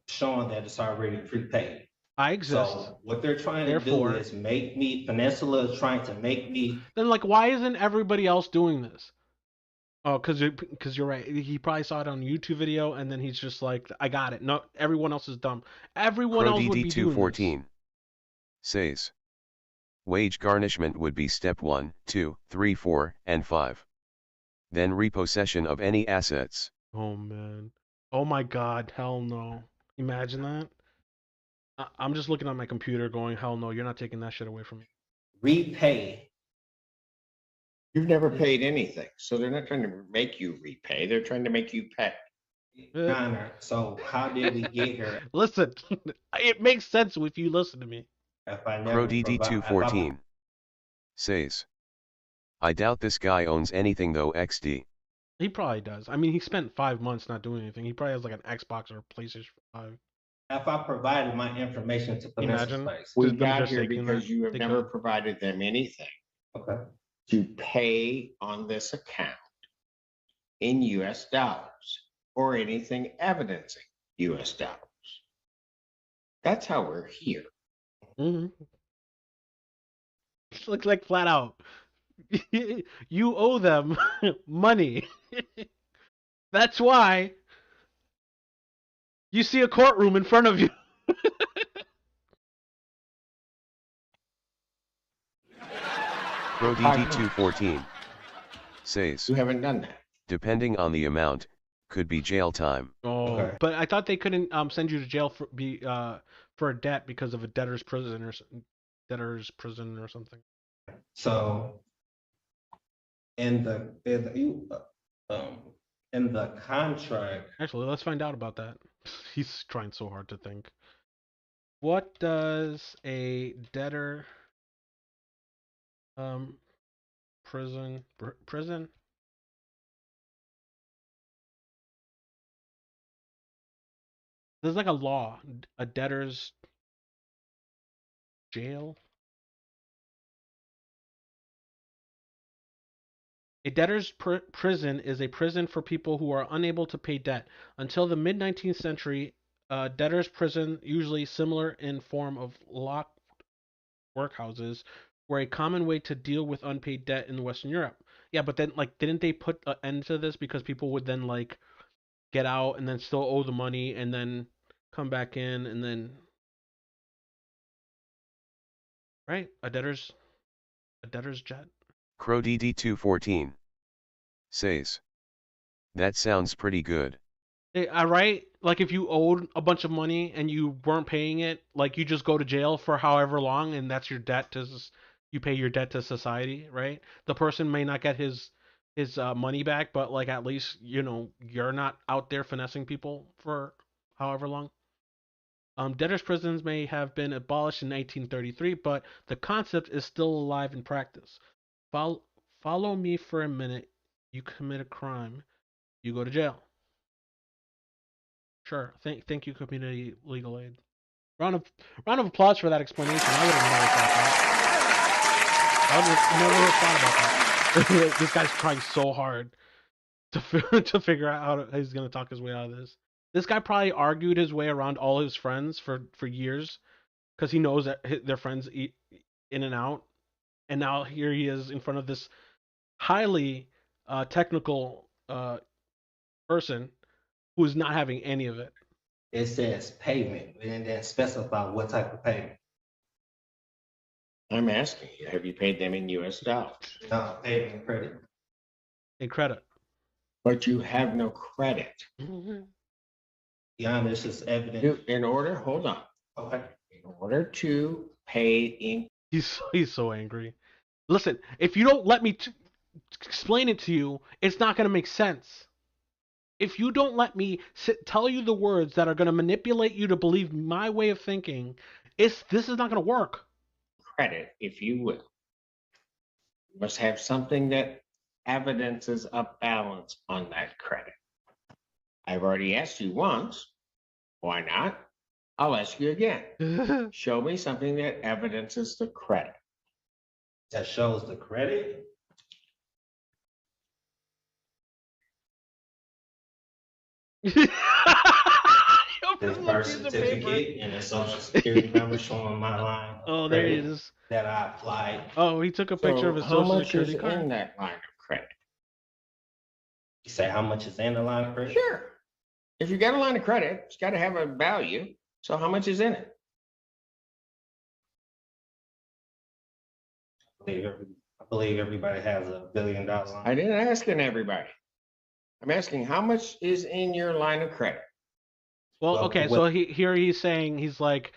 showing that it's already prepaid. I exist. So what they're trying to do is make me, Peninsula is trying to make me... Then, like, why isn't everybody else doing this? Oh, because you're right. He probably saw it on a YouTube video, and then he's just like, I got it. No, everyone else is dumb. Everyone else would be doing this. Says wage garnishment would be step 1, 2, 3, 4, and 5. Then repossession of any assets. Oh man. Oh my god, hell no. Imagine that. I'm just looking at my computer going, hell no, you're not taking that shit away from me. Repay. You've never paid anything, so they're not trying to make you repay, they're trying to make you pay. Connor, so how did we get here? Listen, it makes sense if you listen to me. ProDD214 Says. I doubt this guy owns anything though, XD. He probably does. I mean, he spent 5 months not doing anything. He probably has like an Xbox or a PlayStation 5. If I provided my information to Vanessa Spice. We got here because you have never provided them anything. Okay. To pay on this account in US dollars or anything evidencing US dollars. That's how we're here. Mm-hmm. Looks like flat out. You owe them money. That's why you see a courtroom in front of you. ProDD214 says. You haven't done that. Depending on the amount, could be jail time. Oh, okay. But I thought they couldn't send you to jail for a debt because of a debtor's prison or something. So in the contract. Actually, let's find out about that. He's trying so hard to think. What does a debtor prison there's like a law, a debtor's jail. A debtor's prison is a prison for people who are unable to pay debt. Until the mid-19th century, debtor's prison, usually similar in form of locked workhouses, were a common way to deal with unpaid debt in Western Europe. Yeah, but then, like, didn't they put an end to this because people would then, like, get out and then still owe the money and then come back in and then... Right? A debtor's jet. CrowDD214 says. That sounds pretty good. Right? Like if you owed a bunch of money and you weren't paying it, like you just go to jail for however long and that's your debt to, you pay your debt to society, right? The person may not get his money back, but like at least, you know, you're not out there finessing people for however long. Debtors' prisons may have been abolished in 1933, but the concept is still alive in practice. Follow me for a minute. You commit a crime, you go to jail. Sure. Thank you, Community Legal Aid. Round of applause for that explanation. I would have never thought about that. I would have never thought about that. This guy's trying so hard to figure out how he's gonna talk his way out of this. This guy probably argued his way around all his friends for years because he knows that their friends eat in and out. And now here he is in front of this highly technical person who is not having any of it. It says payment, and then specify what type of payment. I'm asking you, have you paid them in US dollars? No, paid in credit. In credit. But you have no credit. Yeah, this is evidence. In order, hold on. Okay. In order to pay in... He's so angry. Listen, if you don't let me explain it to you, it's not going to make sense. If you don't let me tell you the words that are going to manipulate you to believe my way of thinking, this is not going to work. Credit, if you will. You must have something that evidences a balance on that credit. I've already asked you once. Why not? I'll ask you again. Show me something that evidences the credit. That shows the credit? This birth certificate and a social security number showing my line. Oh, there it is. That I applied. Oh, he took a picture of his social security card. How much is in that line of credit? You say how much is in the line of credit? Sure. If you got a line of credit, it's got to have a value. So how much is in it? I believe everybody has $1 billion line. I didn't ask everybody. I'm asking how much is in your line of credit? Well, okay, so he's saying, he's like,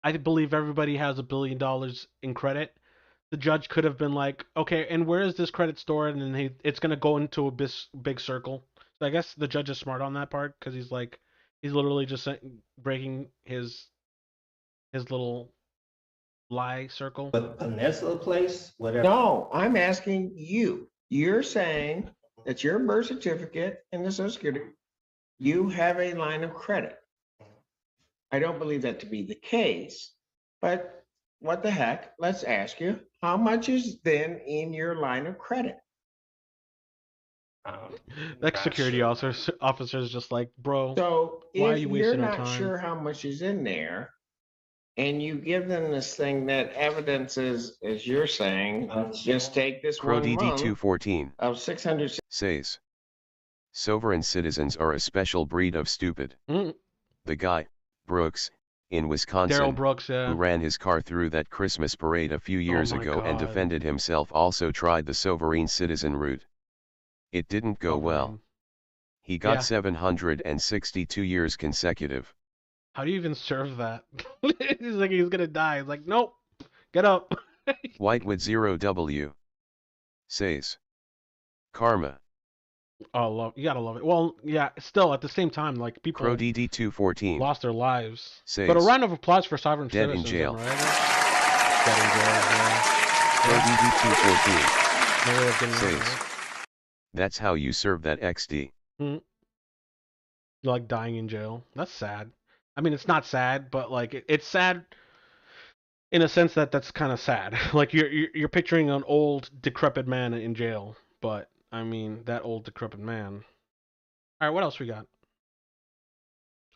I believe everybody has $1 billion in credit. The judge could have been like, okay, and where is this credit stored? And then it's going to go into a big circle. So I guess the judge is smart on that part because he's literally just breaking his little lie circle. But Peninsula Place, whatever. No, I'm asking you. You're saying that your birth certificate and the Social Security, you have a line of credit. I don't believe that to be the case, but what the heck? Let's ask you, how much is then in your line of credit? That security officer is just like, bro, so why are you wasting our time? If you're not sure how much is in there, and you give them this thing that evidences, as you're saying, let's just take this Crow one month DD214 of 600 says, sovereign citizens are a special breed of stupid. The guy, Brooks, in Wisconsin, Darrell Brooks, who ran his car through that Christmas parade a few years ago and defended himself, also tried the sovereign citizen route. It didn't go well. He got 762 years consecutive. How do you even serve that? He's like, he's gonna die. He's like, nope, get up. Whitewood 0W says, karma. Oh, you gotta love it. Well, yeah, still at the same time, like people Crow DD214 lost their lives. Says, but a round of applause for sovereign dead citizens. in jail. Right? Dead in jail. Crow DD214 No way of getting says, out, right? that's how you serve that XD. You're like dying in jail. That's sad. I mean, it's not sad, but like it's sad in a sense that that's kind of sad. Like you're picturing an old decrepit man in jail, but I mean that old decrepit man. All right, what else we got?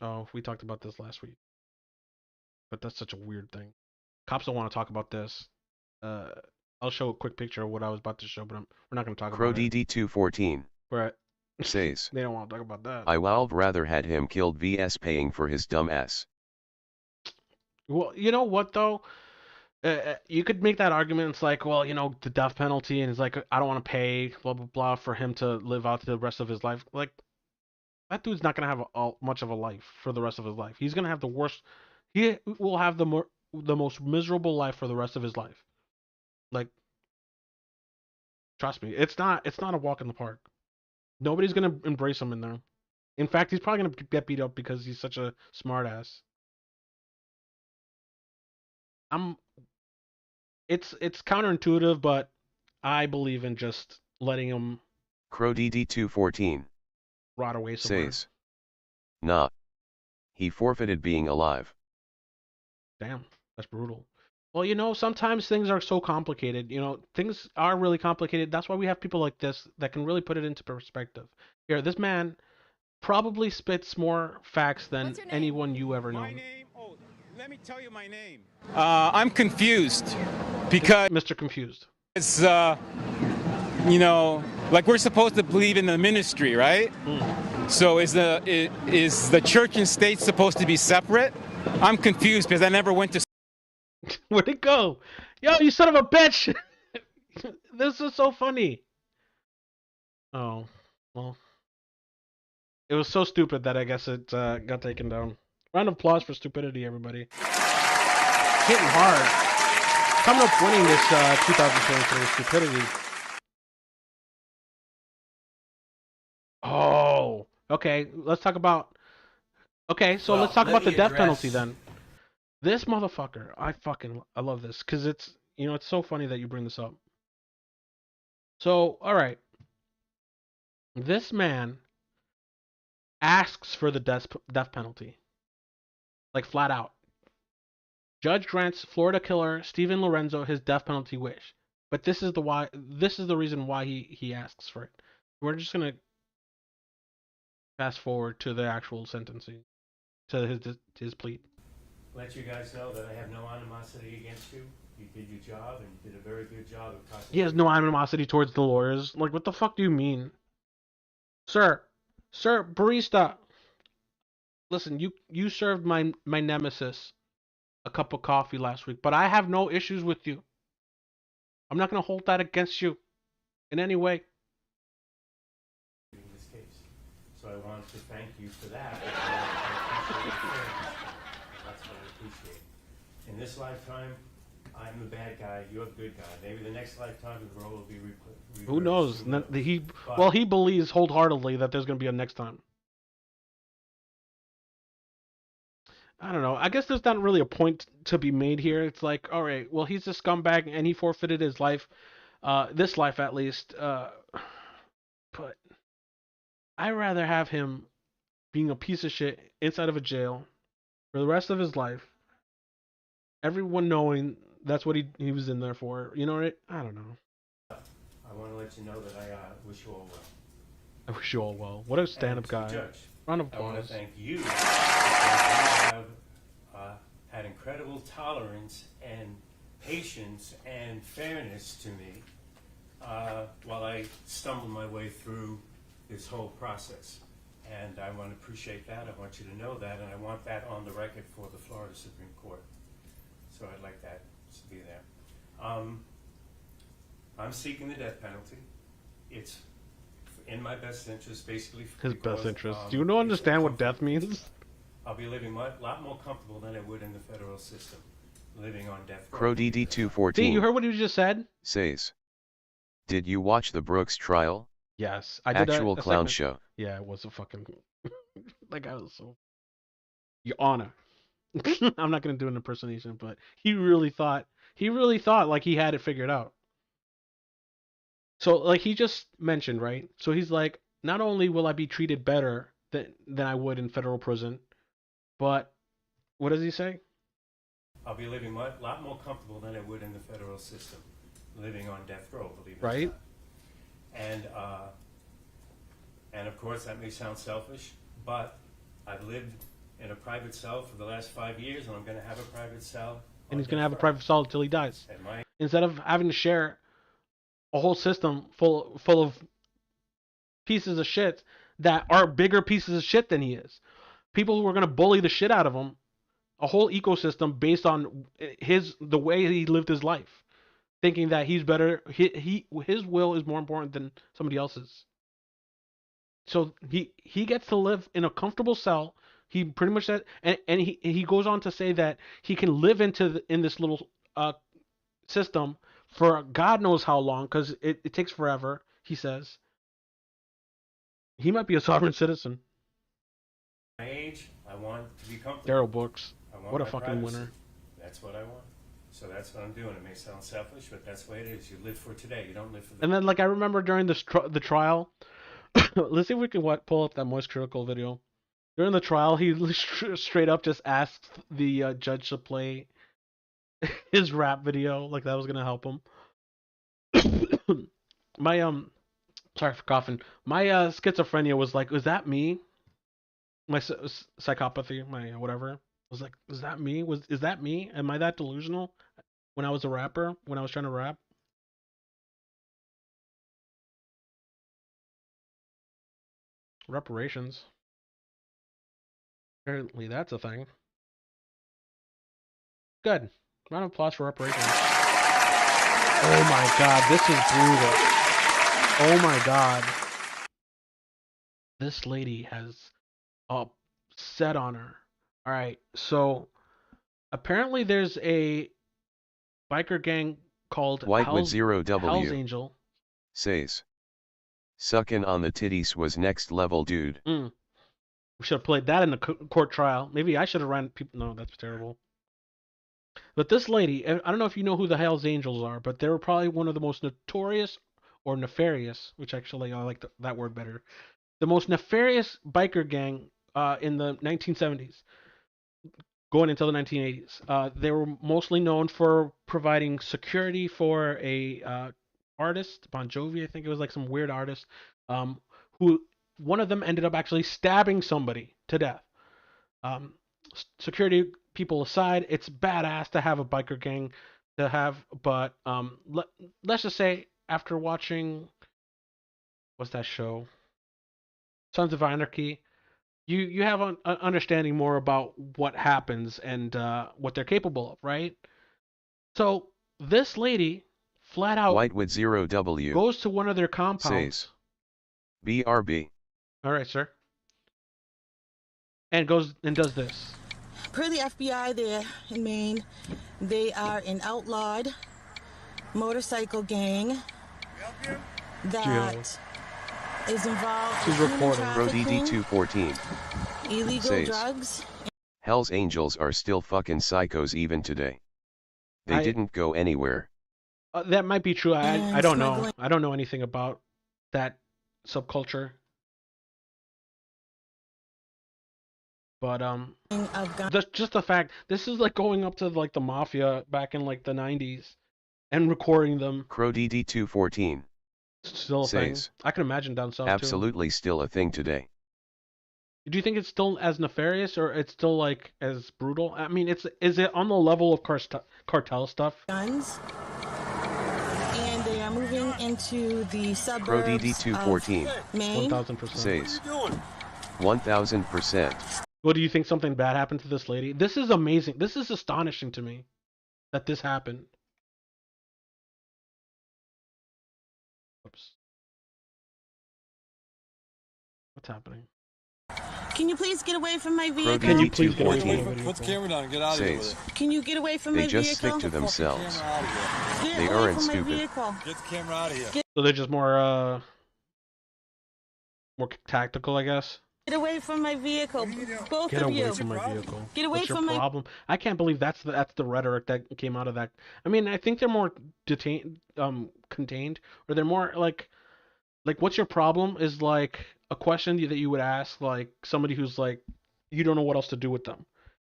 Oh, we talked about this last week, but that's such a weird thing. Cops don't want to talk about this. I'll show a quick picture of what I was about to show, but we're not going to talk Crow about it. Crow DD214 right. says, they don't want to talk about that. I would've rather had him killed vs paying for his dumb ass. Well, you know what though? You could make that argument. It's like, well, you know, the death penalty, and it's like, I don't want to pay, blah blah blah, for him to live out the rest of his life. Like, that dude's not gonna have much of a life for the rest of his life. He's gonna have the worst. He will have the most miserable life for the rest of his life. Like, trust me, it's not a walk in the park. Nobody's gonna embrace him in there. In fact, he's probably gonna get beat up because he's such a smart ass. It's counterintuitive, but I believe in just letting him Crow DD214 rot away somewhere. says, nah. He forfeited being alive. Damn, that's brutal. Well, you know, sometimes things are so complicated. You know, things are really complicated. That's why we have people like this that can really put it into perspective. Here, this man probably spits more facts than anyone you ever known. Oh, let me tell you my name. I'm confused because Mr. Confused. It's you know, like we're supposed to believe in the ministry, right? So is the church and state supposed to be separate? I'm confused because I never went to. Where'd it go? Yo, you son of a bitch! This is so funny. Oh, well. It was so stupid that I guess it got taken down. Round of applause for stupidity, everybody. Hitting hard. Coming up winning this 2023 stupidity. Oh, okay. Let's talk about... Okay, so let's talk about the death penalty then. This motherfucker, I love this because it's, you know, it's so funny that you bring this up. So, all right, this man asks for the death penalty, like flat out. Judge grants Florida killer Steven Lorenzo his death penalty wish, but this is the reason why he asks for it. We're just gonna fast forward to the actual sentencing, to his plea. Let you guys know that I have no animosity against you. You did your job, and you did a very good job of talking. He has no animosity towards the lawyers. Like, what the fuck do you mean? Sir, barista. Listen, you served my nemesis a cup of coffee last week, but I have no issues with you. I'm not going to hold that against you in any way. In this case. So I wanted to thank you for that. That's what I appreciate. In this lifetime, I'm the bad guy, you're the good guy. Maybe the next lifetime the role will be reversed. Who knows? He believes wholeheartedly that there's going to be a next time. I don't know. I guess there's not really a point to be made here. It's like, all right, well, he's a scumbag and he forfeited his life, this life at least. But I'd rather have him being a piece of shit inside of a jail for the rest of his life. Everyone knowing that's what he was in there for. You know what? I don't know. I want to let you know that I wish you all well. I wish you all well. What a stand-up guy. Judge, Round of I want to applause. thank you because you have had incredible tolerance and patience and fairness to me while I stumbled my way through this whole process. And I want to appreciate that. I want you to know that, and I want that on the record for the Florida Supreme Court. So I'd like that to be there. I'm seeking the death penalty. It's in my best interest, basically. His best interest. Do you understand what death means? I'll be living a lot more comfortable than I would in the federal system, living on death row. Crow DD214. See, you heard what he just said? Says, did you watch the Brooks trial? Yes, I did. Actual a clown segment. show. Yeah, it was a fucking. That guy was so. Your Honor. I'm not gonna do an impersonation, but he really thought like he had it figured out. So like he just mentioned, right? So he's like, not only will I be treated better than I would in federal prison, but what does he say? I'll be living a lot more comfortable than I would in the federal system, living on death row, believe it Right. or not. And of course that may sound selfish, but I've lived in a private cell for the last 5 years, and I'm going to have a private cell. And he's gonna have a private cell until he dies. Instead of having to share a whole system full of pieces of shit that are bigger pieces of shit than he is. People who are gonna bully the shit out of him. A whole ecosystem based on the way he lived his life, thinking that he's better. His will is more important than somebody else's. So he gets to live in a comfortable cell. He pretty much said, and he goes on to say that he can live in this little system for God knows how long, because it takes forever. He says he might be a sovereign citizen. My age, I want to be comfortable. Daryl Brooks, I want what a my fucking privacy. winner. That's what I want. So that's what I'm doing. It may sound selfish, but that's the way it is. You live for today. You don't live for the... And then, like, I remember during the trial, let's see if we can pull up that Moist Critical video. During the trial, he straight up just asked the judge to play his rap video, like that was gonna help him. My sorry for coughing. My schizophrenia was like, was that me? My psychopathy, my whatever, was like, is that me? Is that me? Am I that delusional? When I was a rapper, when I was trying to rap. Reparations. Apparently that's a thing. Good. Round of applause for reparations. Oh my god, this is brutal. Oh my god. This lady has a set on her. Alright, so apparently there's a biker gang called Whitewood Zero W. Hell's Angel. Says, sucking on the titties was next level, dude. We should have played that in the court trial. Maybe I should have ran people. No, that's terrible. But this lady, I don't know if you know who the Hells Angels are, but they were probably one of the most notorious or nefarious, which actually I like that word better. The most nefarious biker gang in the 1970s, going until the 1980s. They were mostly known for providing security for a artist, Bon Jovi, I think it was like some weird artist, who one of them ended up actually stabbing somebody to death. Security people aside, it's badass to have a biker gang to have, but let's just say after watching, what's that show? Sons of Anarchy, you have an understanding more about what happens and what they're capable of, right? So this lady flat out Whitewood Zero W goes to one of their compounds. Says, BRB. All right, sir. And goes and does this. Per the FBI there in Maine, they are an outlawed motorcycle gang that is involved in human Pro trafficking, DD214. illegal Says, drugs. Hell's Angels are still fucking psychos even today. They didn't go anywhere. That might be true. I don't know. I don't know anything about that subculture. But just the fact this is like going up to like the mafia back in like the 90s and recording them. CrowDD214 Still a thing. I can imagine down south absolutely still a thing today. Do you think it's still as nefarious, or it's still like as brutal? I mean, is it on the level of cartel stuff? Guns, and they are moving into the suburbs CrowDD214 of Maine. 1000% says 1000%. Well, do you think something bad happened to this lady? This is amazing. This is astonishing to me that this happened. Oops. What's happening? Can you please get away from my vehicle? Can you please get away from my vehicle? Put the camera down and get out of here with it. Can you get away from my They vehicle? just stick to themselves. Get They away aren't from my stupid. vehicle. Get the camera out of here. So they're just more tactical, I guess. Get away from my vehicle, both Get of away you. from my vehicle. Get away What's your from my problem? I can't believe that's the rhetoric that came out of that. I mean, I think they're more contained, or they're more like what's your problem is like a question that you would ask like somebody who's like you don't know what else to do with them,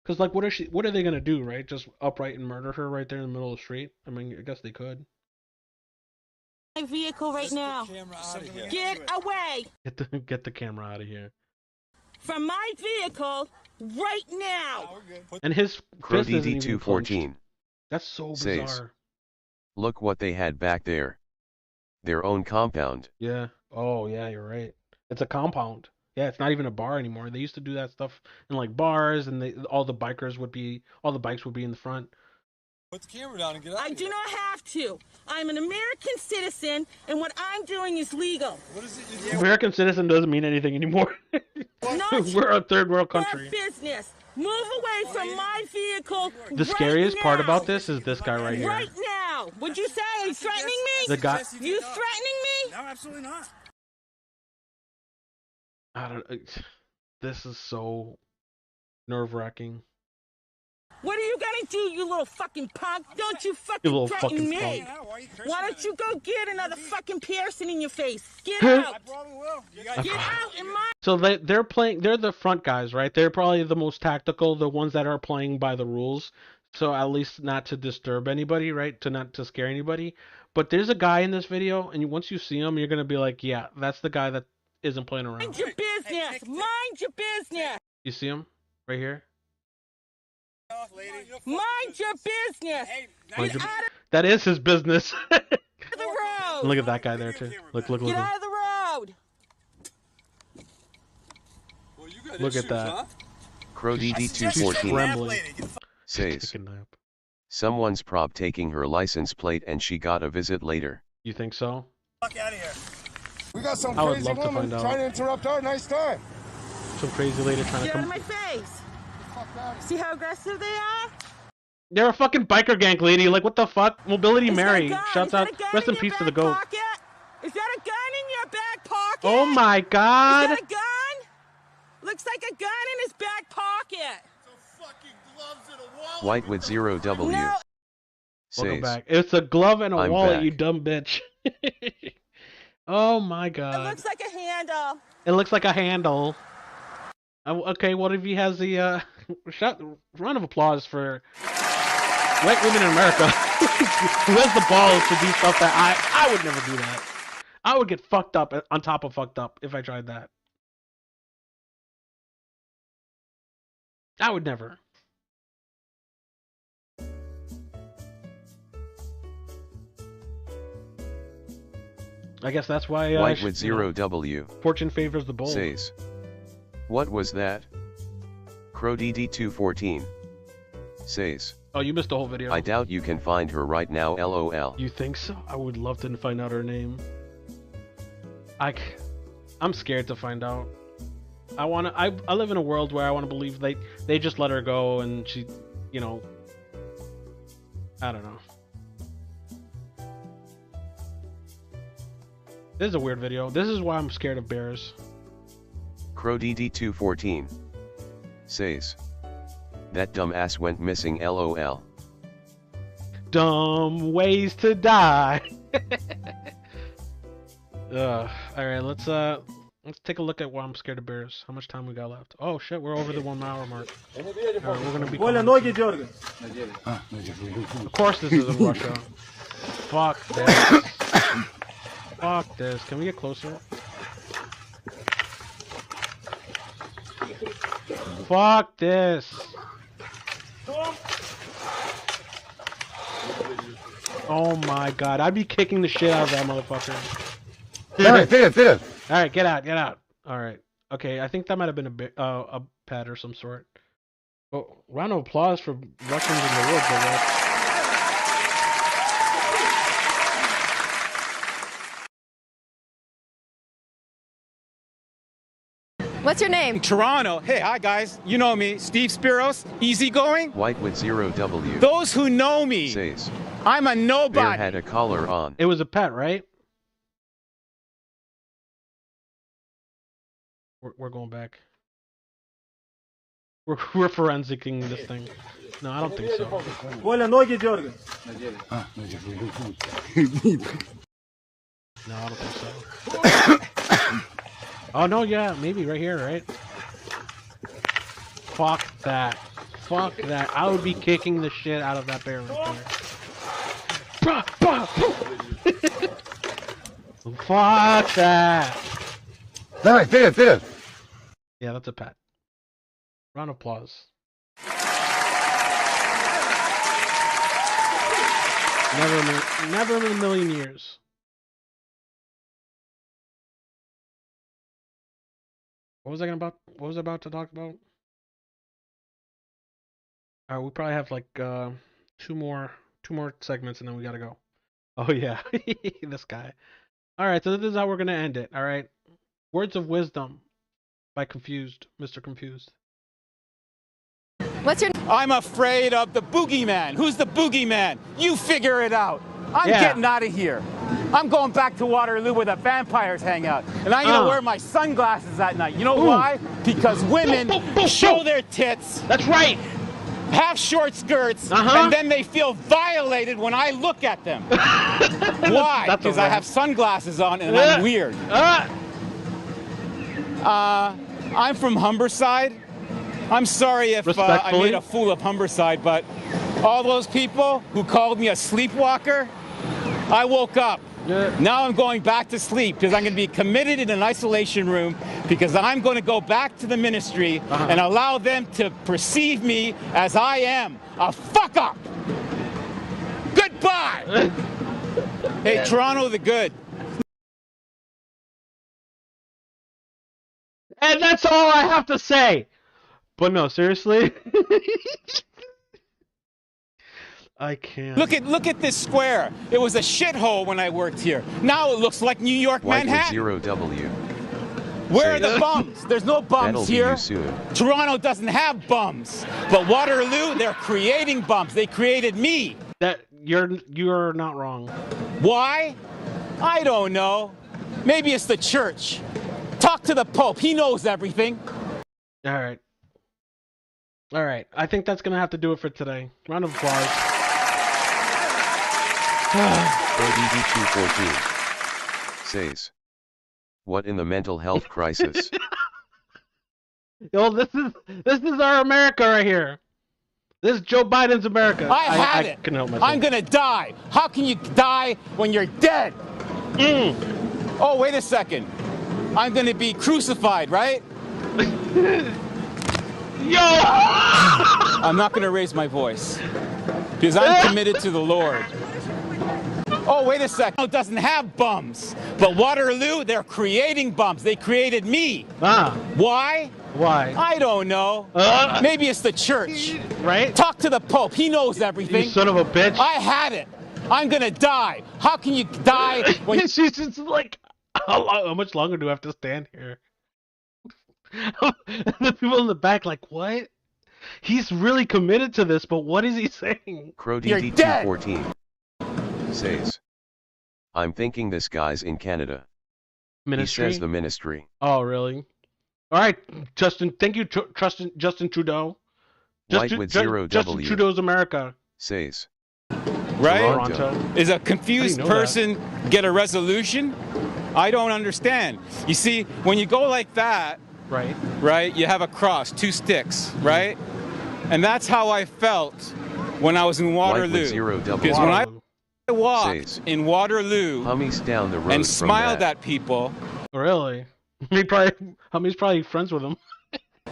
because like what are they gonna do, right? Just upright and murder her right there in the middle of the street? I mean, I guess they could. My vehicle right now. Get away Get the camera out of here. from my vehicle right now. And his fist isn't even CrowDD214 clenched. That's so says, bizarre. look what they had back there. Their own compound. Yeah. Oh, yeah, you're right. It's a compound. Yeah, it's not even a bar anymore. They used to do that stuff in like bars, and all the bikes would be in the front. Put the camera down and get out I of do here. not have to. I'm an American citizen, and what I'm doing is legal. What is it you do? American citizen doesn't mean anything anymore. We're a third world country. Your business. Move away from my vehicle. The scariest part about this is this guy right here. Right now. Would you say are you threatening me? The guy. You threatening me? No, absolutely not. I don't. This is so nerve-wracking. What are you gonna do, you little fucking punk? Don't you You fucking little threaten fucking me. punk. Why don't you go get another fucking piercing in your face? Get out. I probably will. You Get out in my... So they're playing. They're the front guys, right? They're probably the most tactical, the ones that are playing by the rules. So at least not to disturb anybody, right? Not to scare anybody. But there's a guy in this video, and once you see him, you're gonna be like, yeah, that's the guy that isn't playing around. Mind your business. Mind your business. You see him right here? Mind your business. Mind your- That is his business. Get out of the road. Look at that guy there too. Look. Get out of the road. Look at that. CrowDD214 says, Taking a nap. someone's prob taking her license plate and she got a visit later. You think so? Fuck out of here. We got some I would crazy love to woman find out. trying to interrupt our nice time. Some crazy lady trying to Get out of come. my face. See how aggressive they are? They're a fucking biker gang, lady. Like, what the fuck? Mobility Is that Mary. a gun? Shouts Is that out. a gun Rest in your peace to the back goat. pocket? Is that a gun in your back pocket? Oh my god. Is that a gun? Looks like a gun in his back pocket. Whitewood0W No. Welcome says, back. It's a glove and a I'm wallet, back. you dumb bitch. Oh my It god. looks like a handle. It looks like a handle. Okay, what if he has the round of applause for white women in America who has the balls to do stuff that I would never do that. I would get fucked up on top of fucked up if I tried that. I would never. I guess that's why Whitewood0W fortune favors the bold. says, what was that? CrowDD214 says, Oh, you missed the whole video. I doubt you can find her right now, lol. You think so? I would love to find out her name. I'm scared to find out. I live in a world where I want to believe they just let her go and she, you know, I don't know. This is a weird video. This is why I'm scared of bears. CrowDD214 says, That dumbass went missing, LOL. Dumb ways to die. All right, let's take a look at why I'm scared of bears. How much time we got left? Oh shit, we're over the 1 hour mark. All right, we're gonna be. Of course, this isn't Russia. Fuck this. Fuck this. Can we get closer? Fuck this. Oh my god, I'd be kicking the shit out of that motherfucker. Alright, fit. Alright, get out. Alright. Okay, I think that might have been a pet or some sort. Oh, round of applause for Russians in the woods, I guess. What's your name? Toronto. Hey, hi guys. You know me, Steve Spiros, easygoing. White with 0W. Those who know me. Says. I'm a Bear nobody. had a collar on. It was a pet, right? We're going back. We're forensicing this thing. No, I don't think so. No, I don't think so. Oh no, yeah, maybe right here, right? Fuck that. Fuck that. I would be kicking the shit out of that bear right there. Fuck that. Alright, fit. Yeah, that's a pet. Round of applause. Never in a million years. What was I about to talk about? All right, we probably have like two more segments and then we gotta go. Oh yeah, this guy. All right, so this is how we're gonna end it. All right, words of wisdom by Mr. Confused. What's your? I'm afraid of the boogeyman. Who's the boogeyman? You figure it out. I'm getting out of here. I'm going back to Waterloo where the vampires hang out. And I'm going to wear my sunglasses at night. You know why? Because women show their tits. That's right. Have short skirts. And then they feel violated when I look at them. Why? Because I have sunglasses on and I'm weird. I'm from Humberside. I'm sorry if I made a fool of Humberside, but all those people who called me a sleepwalker, I woke up. Now I'm going back to sleep because I'm going to be committed in an isolation room because I'm going to go back to the ministry and allow them to perceive me as I am, a fuck up. Goodbye. Hey, Toronto the good. And that's all I have to say. But no, seriously. I can't. Look at this square. It was a shithole when I worked here. Now it looks like New York, Manhattan. White with 0W. Where are the bums? There's no bums here. Toronto doesn't have bums. But Waterloo, they're creating bums. They created me. That you're not wrong. Why? I don't know. Maybe it's the church. Talk to the Pope. He knows everything. All right. I think that's gonna have to do it for today. Round of applause. ODD214 says, "What in the mental health crisis?" Yo, this is our America right here. This is Joe Biden's America. I couldn't help myself. I'm gonna die. How can you die when you're dead? Oh, wait a second. I'm gonna be crucified, right? Yo! I'm not gonna raise my voice because I'm committed to the Lord. Oh, wait a second. It doesn't have bums. But Waterloo, they're creating bums. They created me. Why? Why? I don't know. Maybe it's the church. Right? Talk to the Pope. He knows everything. You son of a bitch. I had it. I'm gonna die. How can you die when she's just like, how much longer do I have to stand here? The people in the back like, what? He's really committed to this, but what is he saying? CrowDD214 says, "I'm thinking this guy's in Canada." Ministry? He says the ministry. Oh, really? All right, Justin. Thank you, Justin Trudeau. White with zero Justin W. Trudeau's America. Says. Right? Toronto. Is a confused How do you know person get a resolution? I don't understand. You see, when you go like that, right, you have a cross, 2 sticks, right? And that's how I felt when I was in Waterloo. Because when I walked in Waterloo down the road and smiled at people. Really? Hummy's probably friends with him.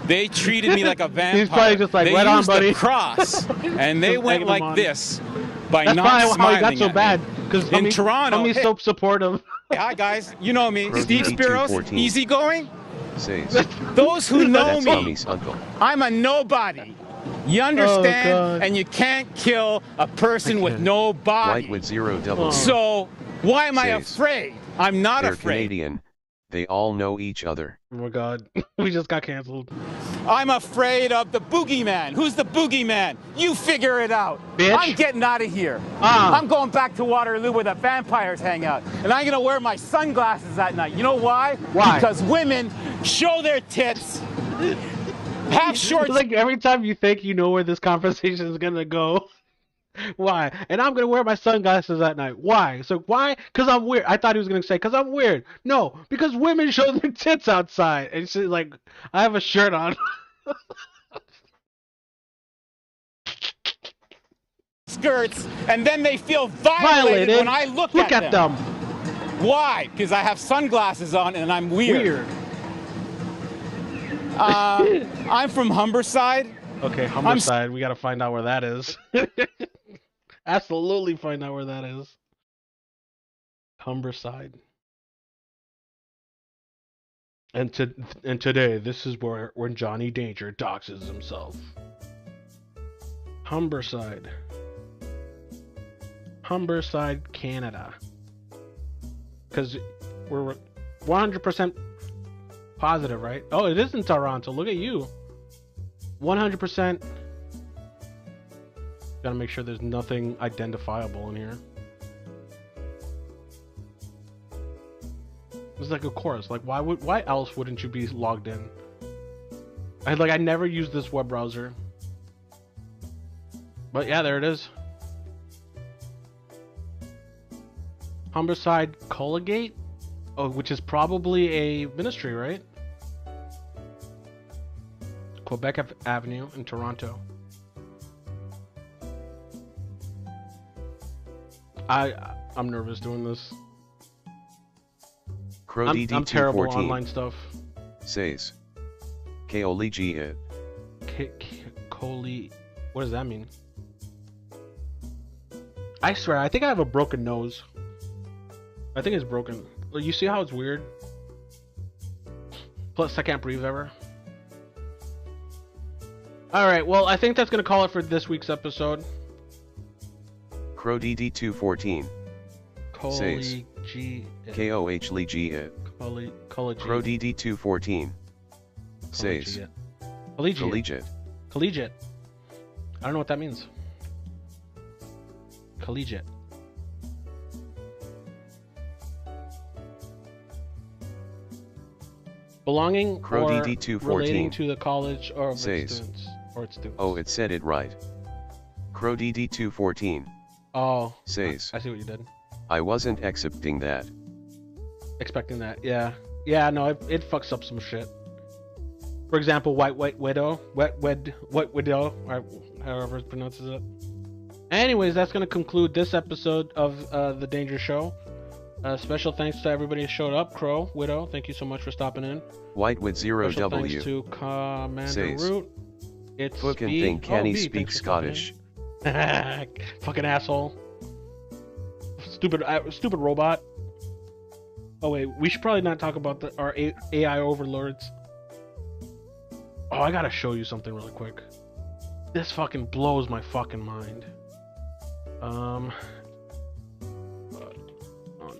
They treated me like a vampire. He's probably just like, they right on, used buddy. the cross, and they Just went egging him like on. this by That's not probably smiling how he got so at bad. me. Because In Toronto, Hummy's so supportive. Hi guys, you know me, Crody Steve Spiros, 214. easygoing. Says. Those who know That's me, Hummy's uncle. I'm a nobody. You understand? God. And you can't kill a person with no body. White with zero W. So why am I Says. afraid? I'm not They're afraid. Canadian. They all know each other. Oh my God. We just got canceled. I'm afraid of the boogeyman. Who's the boogeyman? You figure it out. Bitch. I'm getting out of here. I'm going back to Waterloo where the vampires hang out. And I'm going to wear my sunglasses at night. You know why? Why? Because women show their tits, have shorts. Like every time you think you know where this conversation is going to go. Why? And I'm going to wear my sunglasses at night. Why? So why? Because I'm weird. I thought he was going to say, because I'm weird. No, because women show their tits outside. And she's like, I have a shirt on. Skirts, and then they feel violated when I look at them. Why? Because I have sunglasses on and I'm weird. I'm from Humberside. Okay, Humberside. We got to find out where that is. Absolutely find out where that is. Humberside. And today, this is when Johnny Danger doxes himself. Humberside. Humberside, Canada. Because we're 100% positive, right? Oh, it is in Toronto. Look at you. 100%. Gotta make sure there's nothing identifiable in here. It's like, of course. Like, why else wouldn't you be logged in? I never use this web browser. But yeah, there it is. Humberside Colgate? Oh, which is probably a ministry, right? Quebec Avenue in Toronto. I'm nervous doing this. I'm terrible at online stuff. Says. Kaoligi it. What does that mean? I swear, I think I have a broken nose. I think it's broken. You see how it's weird? Plus, I can't breathe ever. Alright, well, I think that's going to call it for this week's episode. CrowDD214 says. KOH it. CrowDD214 says. Collegiate. Collegiate. I don't know what that means. Collegiate. Belonging or relating to the college or its students. Oh, it said it right. CrowDD214 says. I see what you did. I wasn't accepting that. Expecting that, yeah. Yeah, no, it fucks up some shit. For example, White Widow, or however it pronounces it. Anyways, that's going to conclude this episode of The Danger Show. Special thanks to everybody who showed up. Crow, Widow, thank you so much for stopping in. White with zero Special W thanks to Commander says. Root. It's fucking Speed. thing, can he B, speak thanks for stopping Scottish? in. Fucking asshole. Stupid robot. Oh wait, we should probably not talk about our AI overlords. Oh, I gotta show you something really quick. This fucking blows my fucking mind. On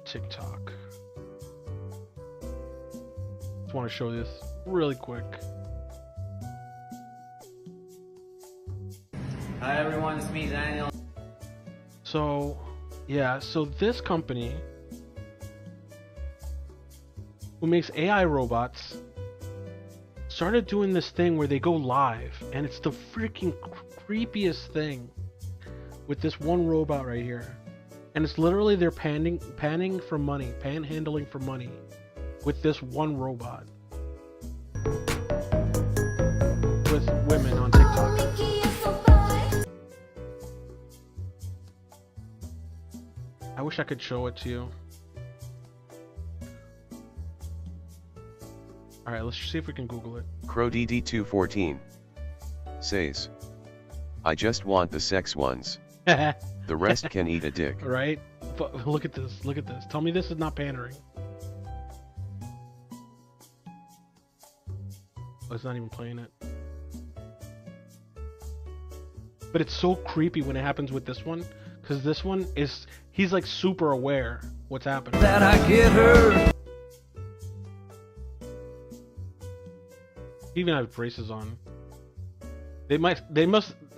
TikTok. Just want to show this really quick. Hi everyone, it's me, Daniel. So, yeah, so this company who makes AI robots started doing this thing where they go live, and it's the freaking creepiest thing with this one robot right here. And it's literally they're panning for money, panhandling for money with this one robot. With women on TikTok. I wish I could show it to you. Alright, let's see if we can Google it. CrowDD214 says, I just want the sex ones. The rest can eat a dick. Right? But look at this. Look at this. Tell me this is not pandering. Oh, it's not even playing it. But it's so creepy when it happens with this one. Because this one is... He's like super aware what's happening. That I get her. He even have braces on. They must...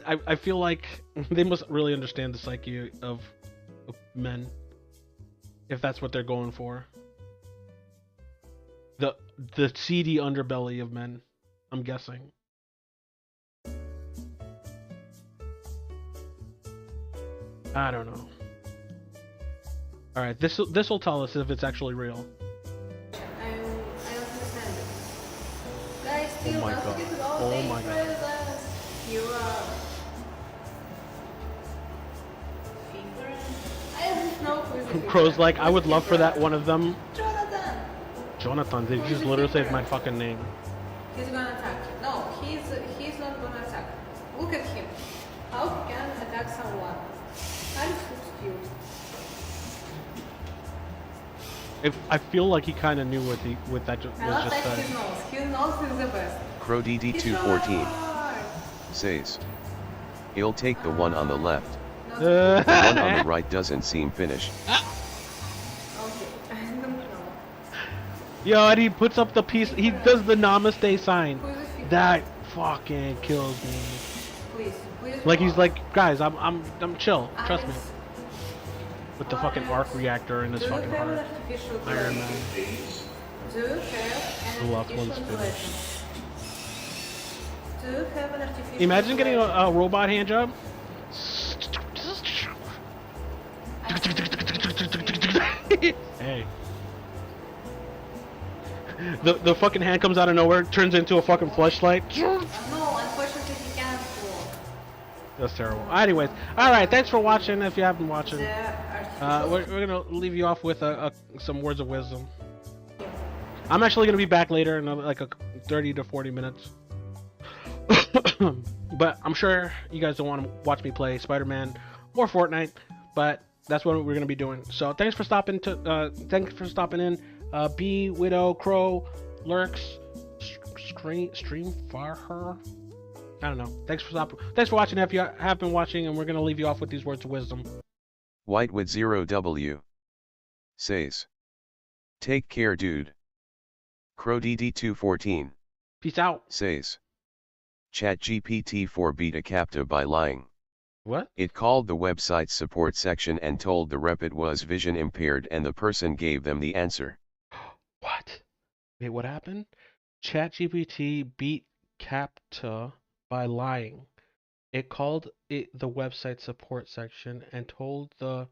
I feel like they must really understand the psyche of men. If that's what they're going for. The seedy underbelly of men. I'm guessing. I don't know. Alright, this will tell us if it's actually real. I don't understand it. Guys, still Oh my not God. get all Oh day my God. presents. You are fingering. I don't know who is the Crow's like, I would love for that one of them. Jonathan. Jonathan, they just literally said my fucking name. He's gonna attack you. No, he's not gonna attack. Look at him. How he can attack someone? I'm so cute. I feel like he kind of knew what that I was love just that said. his nose. His nose is the best. CrowDD214 says, he'll take the one on the left. The Uh, one on the right doesn't seem finished. Okay. I don't know. Yo, and he puts up the piece. He does the namaste sign. That fucking kills me. Please. Like he's like, guys, I'm chill. Trust me. With the fucking arc reactor in his Do you fucking have an heart. artificial Iron blood? Man. Do you have The an left one's artificial finished. blood? Do you have an artificial Imagine getting blood? a robot hand job. Hey. The fucking hand comes out of nowhere, turns into a fucking fleshlight. No, unfortunately he can't walk. That's terrible. Anyways, alright, thanks for watching if you haven't watching. We're gonna leave you off with some words of wisdom. I'm actually gonna be back later in like 30 to 40 minutes. But I'm sure you guys don't want to watch me play Spider-Man or Fortnite, but that's what we're gonna be doing. So thanks for stopping in. B, Widow, Crow, Lurks, Stream for her. I don't know. Thanks for stopping. Thanks for watching if you have been watching, and we're gonna leave you off with these words of wisdom. Whitewood0W says, take care, dude. CrowDD214 Peace out. says, ChatGPT 4 beat a captive by lying. What? It called the website's support section and told the rep it was vision impaired, and the person gave them the answer. What? Wait, what happened? ChatGPT beat CAPTCHA by lying. It called the website support section and told the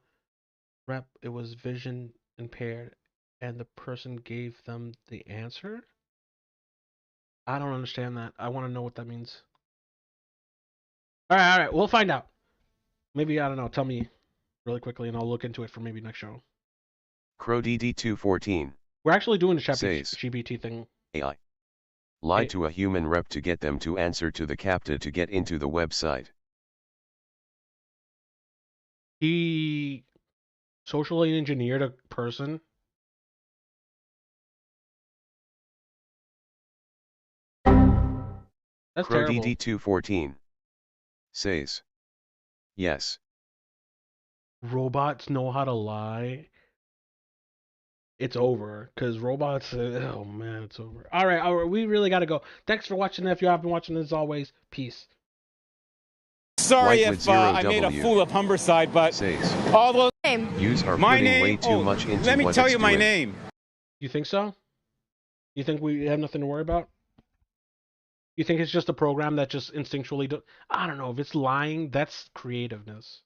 rep it was vision impaired, and the person gave them the answer? I don't understand that. I want to know what that means. Alright, we'll find out. Maybe, I don't know, tell me really quickly and I'll look into it for maybe next show. CrowDD214 We're actually doing the says, GPT thing. AI lied to a human rep to get them to answer to the CAPTCHA to get into the website. He socially engineered a person. That's terrible. CrowDD214 says, yes. Robots know how to lie. It's over, because robots, oh man, it's over. All right, we really got to go. Thanks for watching. If you have been watching, as always, peace. Sorry if I made a fool of Humberside, but all those Yous are putting way too much into let me what tell it's you my doing. name. You think so? You think we have nothing to worry about? You think it's just a program that just instinctually I don't know. If it's lying, that's creativeness.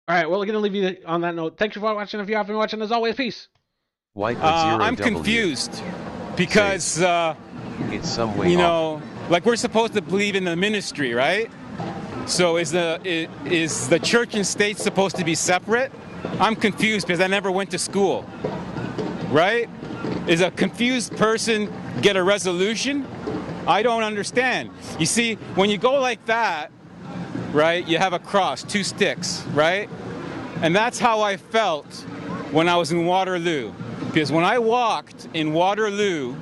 All right, well, we're going to leave you on that note. Thank you for watching. If you have been watching, as always, peace. I'm confused because, it's some way you know, like we're supposed to believe in the ministry, right? So is the church and state supposed to be separate? I'm confused because I never went to school, right? Is a confused person get a resolution? I don't understand. You see, when you go like that, right, you have a cross, 2 sticks, right? And that's how I felt when I was in Waterloo. Because when I walked in Waterloo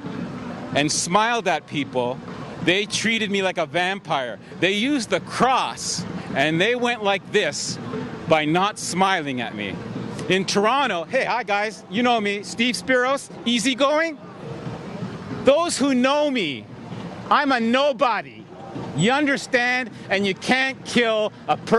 and smiled at people, they treated me like a vampire. They used the cross and they went like this by not smiling at me. In Toronto, hey, hi guys, you know me, Steve Spiros, easygoing. Those who know me, I'm a nobody. You understand? And you can't kill a person.